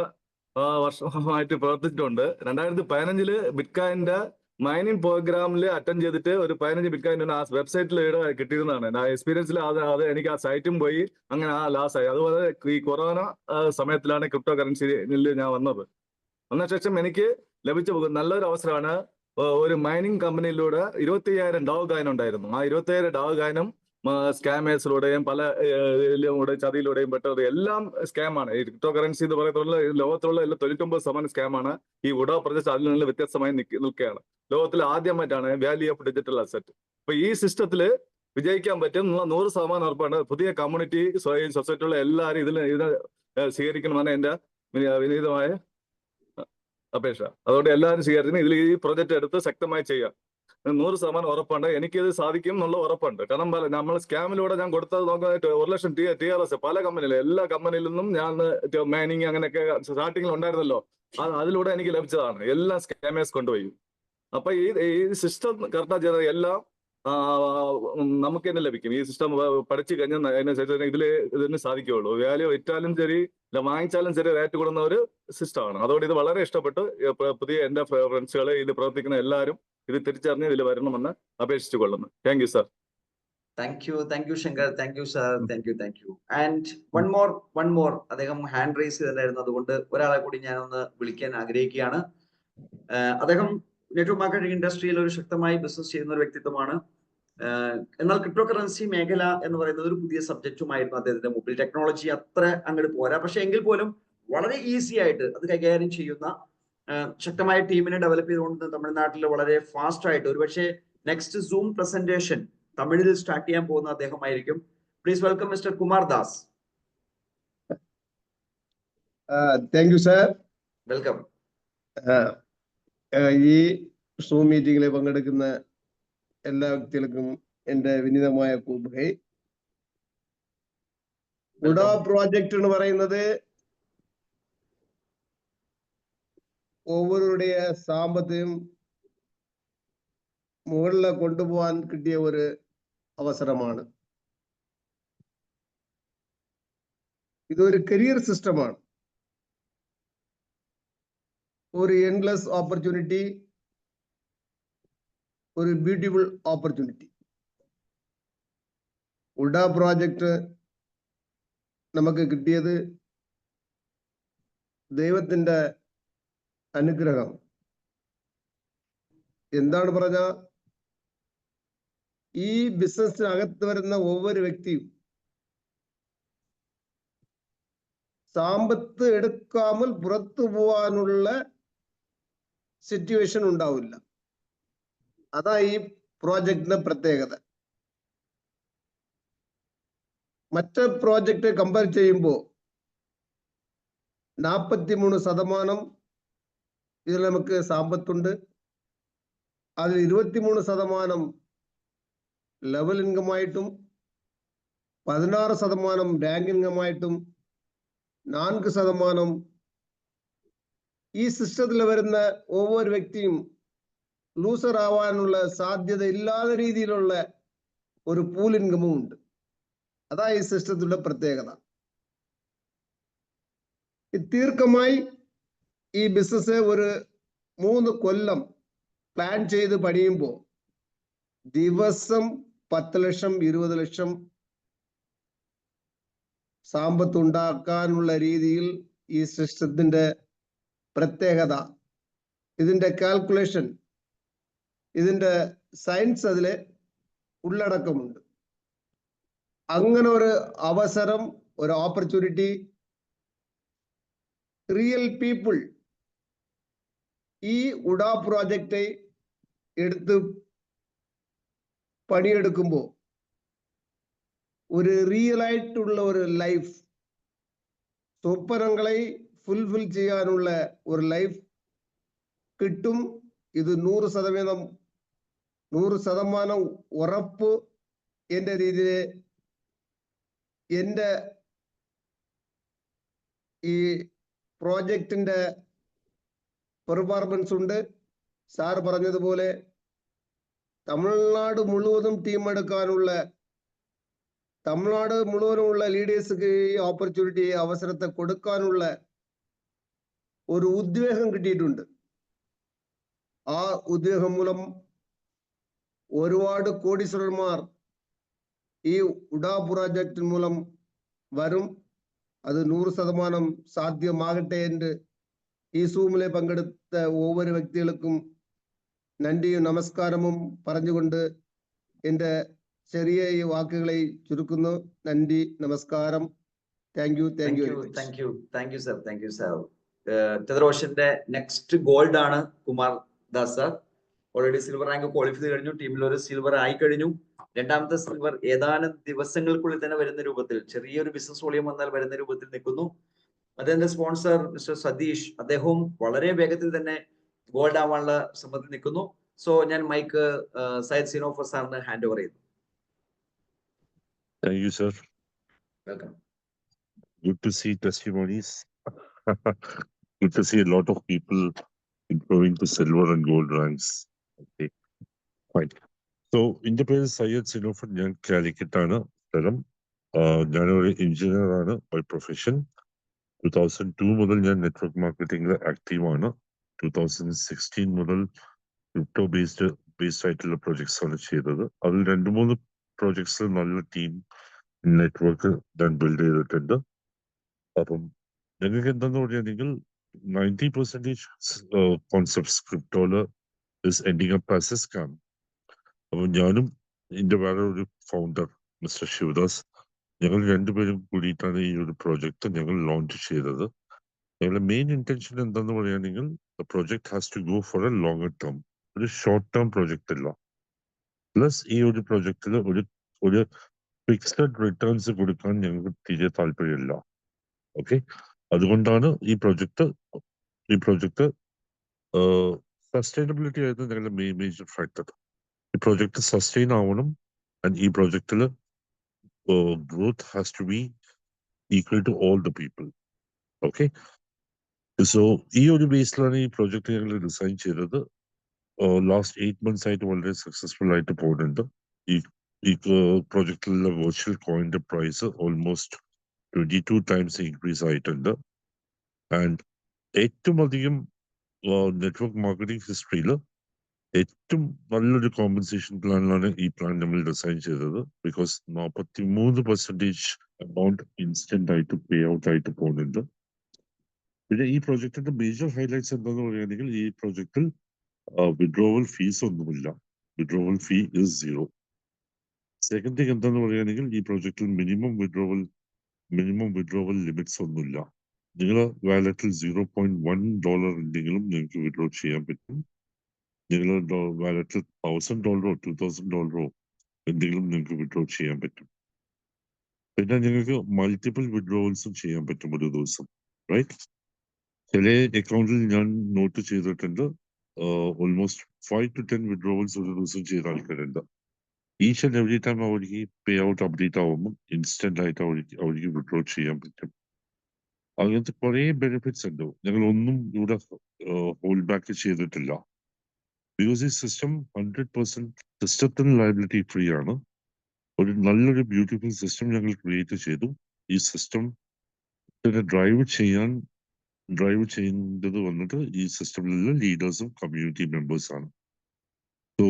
വർഷമായിട്ട് പ്രവർത്തിച്ചിട്ടുണ്ട്. 2015 ബിറ്റ്കോയിന്റെ മൈനിങ് പ്രോഗ്രാമിൽ അറ്റൻഡ് ചെയ്തിട്ട് ഒരു 15 ബിറ്റ്കോയിൻ ആ വെബ്സൈറ്റിൽ കിട്ടിയിരുന്നതാണ്. ആ എക്സ്പീരിയൻസിൽ അത് എനിക്ക് ആ സൈറ്റും പോയി അങ്ങനെ ആ ലാസ് ആയി. അതുപോലെ ഈ കൊറോണ സമയത്തിലാണ് ക്രിപ്റ്റോ കറൻസിയിൽ ഞാൻ വന്നത്. വന്ന ശേഷം എനിക്ക് ലഭിച്ച നല്ലൊരു അവസരമാണ്. ഒരു മൈനിങ് കമ്പനിയിലൂടെ 25,000 ഡാവ് കോയിൻ ഉണ്ടായിരുന്നു. ആ 25,000 ഡാവ് കോയിനും സ്കാമേഴ്സിലൂടെയും പല ചതിയിലൂടെയും പെട്ടത് എല്ലാം സ്കാമാണ്. ഈ ക്രിപ്റ്റോ കറൻസി എന്ന് പറയുന്ന ലോകത്തുള്ള 99% സ്കാമാണ്. ഈ ഉഡോ പ്രൊജക്ട് അതിൽ നിന്ന് വ്യത്യസ്തമായി നിൽക്കുകയാണ്. ലോകത്തിൽ ആദ്യമായിട്ടാണ് വാല്യൂ ഓഫ് ഡിജിറ്റൽ അസറ്റ്. അപ്പൊ ഈ സിസ്റ്റത്തില് വിജയിക്കാൻ പറ്റും 100% ഉറപ്പാണ്. പുതിയ കമ്മ്യൂണിറ്റി സൊസൈറ്റിയുള്ള എല്ലാവരും ഇതിനെ സ്വീകരിക്കണമെന്ന് എന്റെ വിനീതമായ അപേക്ഷ. അതുകൊണ്ട് എല്ലാവരും സ്വീകരിച്ചു ഇതിൽ ഈ പ്രൊജക്ട് എടുത്ത് ശക്തമായി ചെയ്യാം. 100% ഉറപ്പുണ്ട്. എനിക്കിത് സാധിക്കും എന്നുള്ള ഉറപ്പുണ്ട്. കാരണം നമ്മൾ സ്കാമിലൂടെ ഞാൻ കൊടുത്തത് നോക്കാനായിട്ട് 1 ലക്ഷം TRS പല കമ്പനിയിലും എല്ലാ കമ്പനിയിൽ നിന്നും ഞാൻ മൈനിങ് അങ്ങനെയൊക്കെ സ്റ്റാർട്ടിങ്ങിൽ ഉണ്ടായിരുന്നല്ലോ, അതിലൂടെ എനിക്ക് ലഭിച്ചതാണ്. എല്ലാം സ്കാമേഴ്സ് കൊണ്ടുപോയി. അപ്പൊ ഈ സിസ്റ്റം കറക്റ്റാ ചെയ്ത എല്ലാം നമുക്ക് തന്നെ ലഭിക്കും. ഈ സിസ്റ്റം പഠിച്ചു കഴിഞ്ഞാൽ അതിനനുസരിച്ച് ഇതിന് സാധിക്കുകയുള്ളൂ. വാല്യൂ വിറ്റാലും ശരി വാങ്ങിച്ചാലും ശരി റേറ്റ് കൂടുന്ന ഒരു സിസ്റ്റമാണ്. അതുകൊണ്ട് ഇത് വളരെ ഇഷ്ടപ്പെട്ടു. പുതിയ എന്റെ ഫ്രണ്ട്സുകൾ ഇത് പ്രവർത്തിക്കുന്ന എല്ലാവരും ഇത് തിരിച്ചറിഞ്ഞ് ഇതിൽ വരണമെന്ന് അപേക്ഷിച്ചു കൊള്ളുന്നു. Thank you sir. Thank you Shankar. Thank you sir. Thank you. And one more അദ്ദേഹം ഹാൻഡ് റൈസ് ചെയ്തിട്ടുണ്ടായിരുന്നു. അതുകൊണ്ട് ഒരാളെ കൂടി ഞാൻ ഒന്ന് വിളിക്കാൻ ആഗ്രഹിക്കുകയാണ്. അദ്ദേഹം നെറ്റ്വർക്ക് മാർക്കറ്റിംഗ് ഇൻഡസ്ട്രിയിൽ ഒരു ശക്തമായി ബിസിനസ് ചെയ്യുന്ന ഒരു വ്യക്തിത്വമാണ്. എന്നാൽ ക്രിപ്റ്റോ കറൻസി മേഖല എന്ന് പറയുന്നത് ഒരു പുതിയ സബ്ജക്റ്റുമായിരുന്നു അദ്ദേഹത്തിന്റെ മുമ്പിൽ. ടെക്നോളജി അത്ര അങ്ങോട്ട് പോരാ. പക്ഷെ എങ്കിൽ പോലും വളരെ ഈസി ആയിട്ട് അത് കൈകാര്യം ചെയ്യുന്ന ശക്തമായ ടീമിനെ ഡെവലപ്പ് ചെയ്തുകൊണ്ട് തമിഴ്നാട്ടിൽ വളരെ ഫാസ്റ്റ് ആയിട്ട് ഒരുപക്ഷെ നെക്സ്റ്റ് സൂം പ്രസന്റേഷൻ തമിഴിൽ സ്റ്റാർട്ട് ചെയ്യാൻ പോകുന്ന അദ്ദേഹമായിരിക്കും. Please welcome mister Kumar Das. Thank you sir. Welcome. ഈ സൂം മീറ്റിംഗിൽ പങ്കെടുക്കുന്ന എല്ലാ വ്യക്തികൾക്കും എന്റെ വിനീതമായ കൂപ്പുകൈ. ഉഡോ പ്രോജക്റ്റ് എന്ന് പറയുന്നത് ഓരോരുடைய സാമ്പത്തികം മുകളിൽ കൊണ്ടുപോകാൻ കിട്ടിയ ഒരു അവസരമാണ്. ഇതൊരു കരിയർ സിസ്റ്റമാണ്. ഒരു എൻഡ്ലെസ് ഓപ്പർച്യൂണിറ്റി, ഒരു ബ്യൂട്ടിഫുൾ ഓപ്പർച്യൂണിറ്റി. ഉഡോ പ്രോജക്റ്റ് നമുക്ക് കിട്ടിയത് ദൈവത്തിന്റെ അനുഗ്രഹം. എന്താണ് പറഞ്ഞ ഈ ബിസിനസ്സിനകത്ത് വരുന്ന ഒവ്വൊരു വ്യക്തിയും സാമ്പത്ത് എടുക്കാமல் പുറത്തു പോവാനുള്ള സിറ്റുവേഷൻ ഉണ്ടാവില്ല. അതാ ഈ പ്രോജക്റ്റിന്റെ പ്രത്യേകത. മറ്റ് പ്രോജക്റ്റ് കമ്പയർ ചെയ്യുമ്പോൾ 43% ഇതിൽ നമുക്ക് സാമ്പത്തുണ്ട്. അതിൽ 23% ലെവൽ ഇൻകമായിട്ടും 16% ബാങ്ക് ഇൻകമായിട്ടും 4% ഈ സിസ്റ്റത്തിൽ വരുന്ന ഓരോ വ്യക്തിയും ലൂസർ ആവാനുള്ള സാധ്യത ഇല്ലാത്ത രീതിയിലുള്ള ഒരു പൂൾ ഇൻകമും ഉണ്ട്. അതാ ഈ സിസ്റ്റത്തിന്റെ പ്രത്യേകത. ദീർഘമായി ഈ ബിസിനസ് ഒരു 3 കൊല്ലം പ്ലാൻ ചെയ്ത് പണിയുമ്പോൾ ദിവസം 10 ലക്ഷം 20 ലക്ഷം സമ്പത്ത് ഉണ്ടാക്കാനുള്ള രീതിയിൽ ഈ സിസ്റ്റത്തിന്റെ പ്രത്യേകത, ഇതിന്റെ കാൽക്കുലേഷൻ, ഇതിന്റെ സയൻസ് അതിലെ ഉള്ളടക്കമുണ്ട്. അങ്ങനെ ഒരു അവസരം, ഒരു ഓപ്പർച്യൂണിറ്റി റിയൽ പീപ്പിൾ ഈ ഉഡാ പ്രോജക്റ്റ് എടുത്ത് പണിയെടുക്കുമ്പോൾ ഒരു റിയൽ ആയിട്ടുള്ള ഒരു ലൈഫ്, സ്വപ്നങ്ങളെ ഫുൾഫിൽ ചെയ്യാനുള്ള ഒരു ലൈഫ് കിട്ടും. ഇത് 100% ഉറപ്പ് എന്റെ രീതിയിൽ എന്റെ ഈ പ്രോജക്റ്റിന്റെ പെർഫോമൻസ് ഉണ്ട്. സാർ പറഞ്ഞതുപോലെ തമിഴ്നാട് മുഴുവനും ടീം എടുക്കാനുള്ള, തമിഴ്നാട് മുഴുവനുമുള്ള ലീഡേഴ്സിന് ഈ ഓപ്പർച്യൂണിറ്റി, അവസരത്തെ കൊടുക്കാനുള്ള ഒരു ഉദ്വേഗം കിട്ടിയിട്ടുണ്ട്. ആ ഉദ്വേഗം മൂലം ഒരുപാട് കോടീശ്വരന്മാർ ഈ ഉഡാ പ്രോജക്റ്റ് മൂലം വരും. അത് 100% സാധ്യമാകട്ടെ എന്ന് ഈ സൂമിലെ പങ്കെടുത്ത ഓരോ വ്യക്തികൾക്കും നന്ദിയും നമസ്കാരവും പറഞ്ഞുകൊണ്ട് എൻ്റെ ചെറിയ ഈ വാക്കുകളെ ചുരുക്കുന്നു. നന്ദി, നമസ്കാരം. Thank you sir. ചന്ദ്രബോസിന്റെ നെക്സ്റ്റ് ഗോൾഡ് ആണ് Kumar Das sir. Already silver rank qualify ചെയ്ത് കഴിഞ്ഞു. ടീമിൽ ഒരു സിൽവർ ആയി കഴിഞ്ഞു. രണ്ടാമത്തെ സിൽവർ ഏതാനും ദിവസങ്ങൾക്കുള്ളിൽ തന്നെ വരുന്ന രൂപത്തിൽ, ചെറിയൊരു ബിസിനസ് വോളിയം വന്നാൽ വരുന്ന രൂപത്തിൽ നിൽക്കുന്നു. അദ്ദേഹത്തിന്റെ സ്പോൺസർ മിസ്റ്റർ സതീഷ്, അദ്ദേഹവും വളരെ വേഗത്തിൽ തന്നെ ഗോൾഡ് ആവാനുള്ള ശ്രമത്തിൽ നിൽക്കുന്നു. സോ ഞാൻ മൈക്ക് സയ്യിദ് സിനോഫർ സാറിന് ഹാൻഡ് ഓവർ ചെയ്യുന്നു. Thank you, sir. Welcome. Good to see testimonies. Good to see a lot of people improving to silver and gold ranks. Okay, fine. So, in the പേര് സയ്യദ് സിനോഫർ, ഞാൻ കാലിക്കറ്റാണ് സ്ഥലം. ഞാനൊരു എഞ്ചിനീയർ ആണ് by profession. 2002 മുതൽ ഞാൻ network മാർക്കറ്റിംഗിൽ ആക്റ്റീവാണ്. 2016 മുതൽ crypto based ആയിട്ടുള്ള projects ആണ് ചെയ്തത്. അതിൽ 2-3 പ്രൊജക്ട്സ് നല്ല ടീം നെറ്റ്വർക്ക് ഞാൻ ബിൽഡ് ചെയ്തിട്ടുണ്ട്. അപ്പം ഞങ്ങൾക്ക് എന്താന്ന് പറയുകയാണെങ്കിൽ 90% കോൺസെപ്റ്റ്സ് ക്രിപ്റ്റോയില് is ending up as a scam. അപ്പം ഞാനും എൻ്റെ വേറെ ഒരു ഫൗണ്ടർ മിസ്റ്റർ ശിവദാസ്, ഞങ്ങൾ 2 പേരും കൂടിയിട്ടാണ് ഈ ഒരു പ്രോജക്റ്റ് ഞങ്ങൾ ലോഞ്ച് ചെയ്തത്. ഞങ്ങളുടെ മെയിൻ ഇന്റൻഷൻ എന്താന്ന് പറയുകയാണെങ്കിൽ project has to go for a longer term, ഒരു ഷോർട്ട് ടേം പ്രോജക്റ്റ് അല്ല. പ്ലസ് ഈ ഒരു പ്രോജക്റ്റിൽ ഒരു ഫിക്സഡ് റിട്ടേൺസ് കൊടുക്കാൻ ഞങ്ങൾക്ക് തീരെ താല്പര്യമില്ല. ഓക്കെ, അതുകൊണ്ടാണ് ഈ പ്രോജക്റ്റ് സസ്റ്റൈനബിലിറ്റി ആയിരുന്നു ഞങ്ങളുടെ മേജർ ഫാക്ടർ. ഈ പ്രോജക്റ്റ് സസ്റ്റെയിൻ ആവണം. ആൻഡ് ഈ പ്രോജക്റ്റിൽ growth has to be equal to all the people. Okay, so ഈ ഒരു ബേസിലാണ് ഈ പ്രോജക്റ്റ് ഞങ്ങൾ ഡിസൈൻ ചെയ്തത്. ലാസ്റ്റ് 8 months ആയിട്ട് വളരെ സക്സസ്ഫുൾ ആയിട്ട് പോകുന്നുണ്ട്. ഈ പ്രോജക്റ്റിലുള്ള വെർച്വൽ കോയിന്റെ പ്രൈസ് ഓൾമോസ്റ്റ് 22 times ഇൻക്രീസ് ആയിട്ടുണ്ട്. ആൻഡ് ഏറ്റവും അധികം നെറ്റ്വർക്ക് മാർക്കറ്റിംഗ് ഹിസ്റ്ററിയിൽ ഏറ്റവും നല്ലൊരു കോമ്പൻസേഷൻ പ്ലാനിലാണ് ഈ പ്ലാൻ നമ്മൾ ഡിസൈൻ ചെയ്തത്. ബിക്കോസ് 43% എമൗണ്ട് ഇൻസ്റ്റന്റ് ആയിട്ട് പേ ഔട്ട് ആയിട്ട് പോകുന്നുണ്ട്. പിന്നെ ഈ പ്രോജക്റ്റിന്റെ മേജർ ഹൈലൈറ്റ്സ് എന്താന്ന് പറയുകയാണെങ്കിൽ ഈ പ്രോജക്റ്റിൽ വിഡ്രോവൽ ഫീസ് ഒന്നുമില്ല. Withdrawal fee is 0. Second thing എന്താന്ന് പറയുകയാണെങ്കിൽ ഈ പ്രോജക്റ്റിൽ മിനിമം വിഡ്രോവൽ ലിമിറ്റ്സ് ഒന്നുമില്ല. നിങ്ങളുടെ വാലറ്റിൽ $0.1 ഉണ്ടെങ്കിലും നിങ്ങൾക്ക് വിഡ്രോ ചെയ്യാൻ പറ്റും. നിങ്ങളുടെ വാലറ്റിൽ $1,000 $2,000 എന്തെങ്കിലും നിങ്ങൾക്ക് വിഡ്രോ ചെയ്യാൻ പറ്റും. പിന്നെ നിങ്ങൾക്ക് മൾട്ടിപ്പിൾ വിഡ്രോവൽസും ചെയ്യാൻ പറ്റും ഒരു ദിവസം, റൈറ്റ്? ചില അക്കൗണ്ടിൽ ഞാൻ നോട്ട് ചെയ്തിട്ടുണ്ട് ഓൾമോസ്റ്റ് 5 to 10 വിഡ്രോവൽസ് ഒരു ദിവസം ചെയ്ത ആൾക്കാരുണ്ട്. ഈച്ച് ആൻഡ് എവറി ടൈം അവർക്ക് പേ ഔട്ട് അപ്ഡേറ്റ് ആവുമ്പോൾ ഇൻസ്റ്റന്റ് ആയിട്ട് അവർക്ക് വിഡ്രോ ചെയ്യാൻ പറ്റും. അങ്ങനത്തെ കുറെ ബെനിഫിറ്റ്സ് ഉണ്ട്. ഞങ്ങൾ ഒന്നും ഇവിടെ ഹോൾഡ് ബാക്ക് ചെയ്തിട്ടില്ല. because ഈ സിസ്റ്റം 100% സിസ്റ്റത്തിന് ലയബിലിറ്റി ഫ്രീ ആണ്. ഒരു നല്ലൊരു ബ്യൂട്ടിഫുൾ സിസ്റ്റം ഞങ്ങൾ ക്രിയേറ്റ് ചെയ്തു. ഈ സിസ്റ്റം ഡ്രൈവ് ചെയ്യുന്നത് വന്നിട്ട് ഈ സിസ്റ്റമിലുള്ള ലീഡേഴ്സും കമ്മ്യൂണിറ്റി മെമ്പേഴ്സ് ആണ്. സോ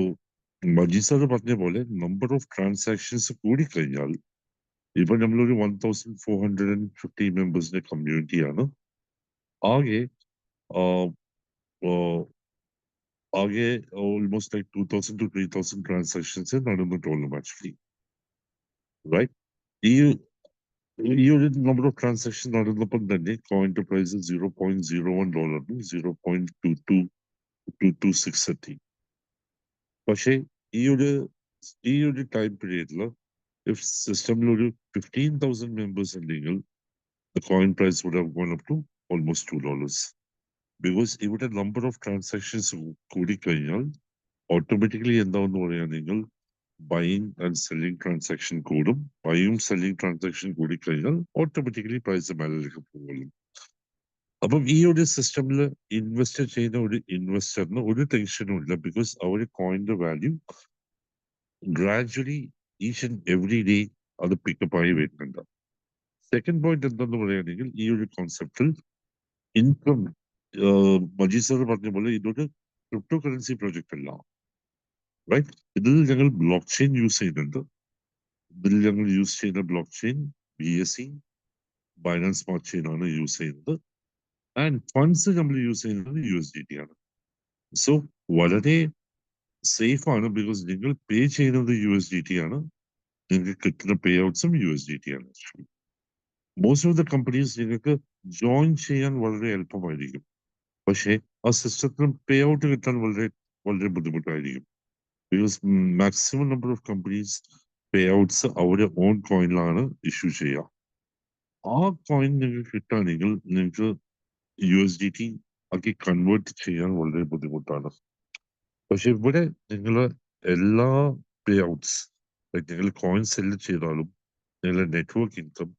മജീദ് സാർ പറഞ്ഞ പോലെ നമ്പർ ഓഫ് ട്രാൻസാക്ഷൻസ് കൂടിക്കഴിഞ്ഞാൽ ഇപ്പൊ നമ്മളൊരു 1450 മെമ്പേഴ്സിന്റെ കമ്മ്യൂണിറ്റിയാണ്. ആകെ ഓൾമോസ്റ്റ് ലൈക്ക് 2000 to 3000 ട്രാൻസാക്ഷൻസ് നടന്നിട്ടുള്ളൂ ആക്ച്വലി. റൈറ്റ്? ഈ ഒരു നമ്പർ ഓഫ് ട്രാൻസാക്ഷൻ നടന്നപ്പോൾ തന്നെ കോയിന്റെ പ്രൈസ് $0.01 0.2226 എത്തി. പക്ഷേ ഈ ഒരു ടൈം പീരീഡില് if സിസ്റ്റമിൽ ഒരു 15,000 members ഉണ്ടെങ്കിൽ the coin price would have gone up to almost $2. Because ഇവിടെ നമ്പർ ഓഫ് ട്രാൻസാക്ഷൻസ് കൂടിക്കഴിഞ്ഞാൽ ഓട്ടോമാറ്റിക്കലി എന്താണെന്ന് പറയുകയാണെങ്കിൽ ബൈയിങ് ആൻഡ് സെല്ലിംഗ് ട്രാൻസാക്ഷൻ കൂടും. ബൈയും സെല്ലിംഗ് ട്രാൻസാക്ഷൻ കൂടിക്കഴിഞ്ഞാൽ ഓട്ടോമാറ്റിക്കലി പ്രൈസ് മേലേക്ക് പോകും. അപ്പം ഈ ഒരു സിസ്റ്റമിൽ ഇൻവെസ്റ്റ് ചെയ്യുന്ന ഒരു ഇൻവെസ്റ്ററിന് ഒരു ടെൻഷനും ഇല്ല. ബിക്കോസ് അവർ കോയിന്റെ value gradually each and every day അത് പിക്കപ്പ് ആയി വരുന്നുണ്ട്. സെക്കൻഡ് പോയിന്റ് എന്താന്ന് പറയുകയാണെങ്കിൽ ഈ ഒരു കോൺസെപ്റ്റിൽ ഇൻകം മജീദ് സാർ പറഞ്ഞ പോലെ ഇതൊരു ക്രിപ്റ്റോ കറൻസി പ്രോജക്റ്റ് അല്ല. റൈറ്റ്? ഇതിൽ ഞങ്ങൾ ബ്ലോക്ക് ചെയിൻ യൂസ് ചെയ്യുന്നുണ്ട്. ഇതിൽ ഞങ്ങൾ യൂസ് ചെയ്യുന്ന block chain BSC Binance smart chain ആണ് യൂസ് ചെയ്യുന്നത്. ആൻഡ് ഫണ്ട്സ് നമ്മൾ യൂസ് ചെയ്യുന്നത് USDT ആണ്. സോ വളരെ സേഫ് ആണ്. ബിക്കോസ് നിങ്ങൾ പേ ചെയ്യുന്നത് USDT ആണ്. നിങ്ങൾക്ക് കിട്ടുന്ന പേ ഔട്ട്സും USDT ആണ്. മോസ്റ്റ് ഓഫ് ദ കമ്പനീസ് നിങ്ങൾക്ക് ജോയിൻ ചെയ്യാൻ വളരെ എളുപ്പമായിരിക്കും. പക്ഷേ ആ സിസ്റ്റത്തിന് പേ ഔട്ട് കിട്ടാൻ വളരെ വളരെ ബുദ്ധിമുട്ടായിരിക്കും. Because maximum number of companies pay outs അവരുടെ ഓൺ കോയിനിലാണ് ഇഷ്യൂ ചെയ്യുക. ആ കോയിൻ നിങ്ങൾക്ക് കിട്ടുകയാണെങ്കിൽ നിങ്ങൾക്ക് USDT ആക്കി കൺവേർട്ട് ചെയ്യാൻ വളരെ ബുദ്ധിമുട്ടാണ്. പക്ഷെ ഇവിടെ നിങ്ങൾ എല്ലാ പേ ഔട്ട്സ് നിങ്ങൾ കോയിൻ സെല്ല് ചെയ്താലും നിങ്ങളുടെ network income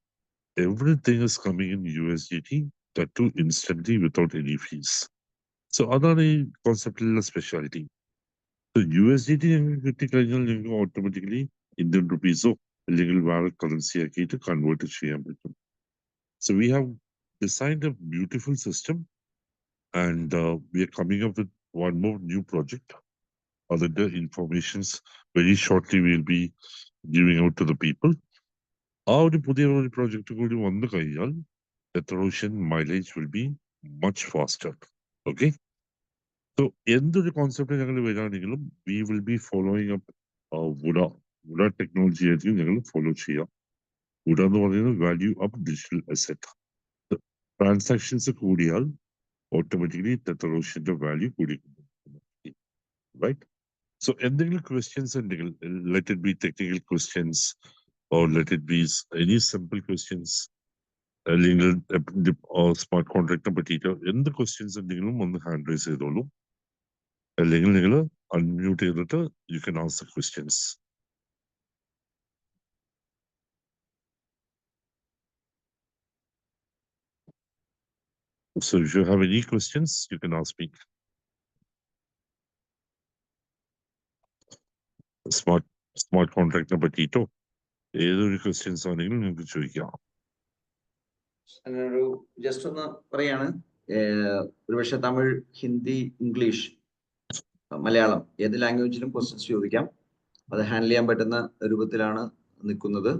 everything is coming in USDT, that too instantly without any fees. So അതാണ് ഈ കോൺസെപ്റ്റിലുള്ള സ്പെഷ്യാലിറ്റി. So USDT ഞങ്ങൾക്ക് കിട്ടിക്കഴിഞ്ഞാൽ നിങ്ങൾക്ക് ഓട്ടോമാറ്റിക്കലി ഇന്ത്യൻ റുപ്പീസോ അല്ലെങ്കിൽ വേറെ കറൻസി ആക്കിയിട്ട് കൺവേർട്ട് ചെയ്യാൻ പറ്റും. So we have designed a beautiful system and we are coming up with one more new project. Other informations very shortly we'll be giving out to the people. ആ ഒരു പുതിയ ഒരു project കൂടി വന്നു കഴിഞ്ഞാൽ എത്രോഷ്യൻ mileage will be much faster. Okay? So എന്തൊരു concept ഞങ്ങൾ വരികയാണെങ്കിലും we will be following up VUDA technology ആയിരിക്കും ഞങ്ങൾ ഫോളോ ചെയ്യാം. വുഡ എന്ന് പറയുന്നത് value up digital asset. Transactions കൂടിയാൽ ഓട്ടോമാറ്റിക്കലി ടെത്രോഷ്യന്റെ വാല്യൂ കൂടി. റൈറ്റ്? സോ എന്തെങ്കിലും ക്വസ്റ്റ്യൻസ് ഉണ്ടെങ്കിൽ let it be technical questions or let it be any simple questions അല്ലെങ്കിൽ സ്മാർട്ട് കോൺട്രാക്ടിനെ പറ്റിയിട്ട് എന്ത് ക്വസ്റ്റ്യൻസ് ഉണ്ടെങ്കിലും ഒന്ന് ഹാൻഡ് റൈസ് ചെയ്തോളൂ. അല്ലെങ്കിൽ നിങ്ങൾ അൺമ്യൂട്ട് ചെയ്തിട്ട് you can ask the questions. So if you have any questions, you can ask me. Smart കോൺട്രാക്ടിനെ പറ്റിയിട്ടോ ഏതൊരു ക്വസ്റ്റ്യൻസ് ആണെങ്കിലും നിങ്ങൾക്ക് ചോദിക്കാം. അങ്ങനൊരു ജസ്റ്റ് ഒന്ന് പറയാണ്, ഒരുപക്ഷെ തമിഴ്, ഹിന്ദി, ഇംഗ്ലീഷ്, മലയാളം ഏത് ലാംഗ്വേജിലും ക്വസ്റ്റ്യൻസ് ചോദിക്കാം. അത് ഹാൻഡിൽ ചെയ്യാൻ പറ്റുന്ന രൂപത്തിലാണ് നിൽക്കുന്നത്.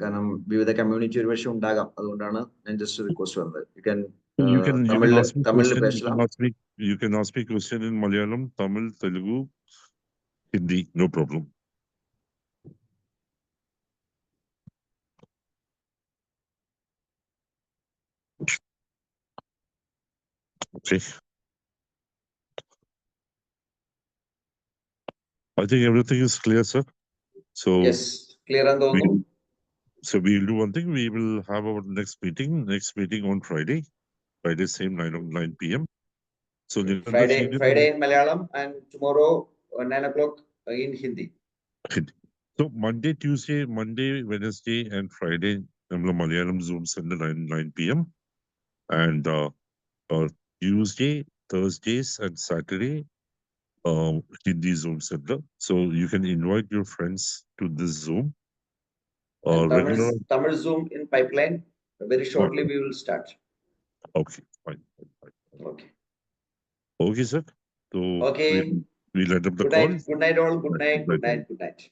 കാരണം വിവിധ കമ്മ്യൂണിറ്റി ഒരുപക്ഷെ ഉണ്ടാകാം. അതുകൊണ്ടാണ് ഞാൻ ജസ്റ്റ് റിക്വസ്റ്റ് വന്നത്. തമിഴിൽ പേശലാം. You can ask me question in Malayalam, Tamil, Telugu, Hindi, no problem. Okay. I think everything is clear, sir. So yes, clear and though. So we will do one thing. We will have our next meeting on Friday same 9 p.m. So Friday in Malayalam and tomorrow 9 o'clock in Hindi. So Monday, Wednesday and Friday Malayalam Zoom send 9 p.m. and Tuesday Thursdays and Saturday Hindi Zoom Center. So you can invite your friends to this Zoom. And Regular. Tamil Zoom in pipeline. Very shortly we will start. Okay, fine. Okay. Okay, sir. So Okay. we'll end up the Good call. night. Good night all. Good night. Good night. Good night.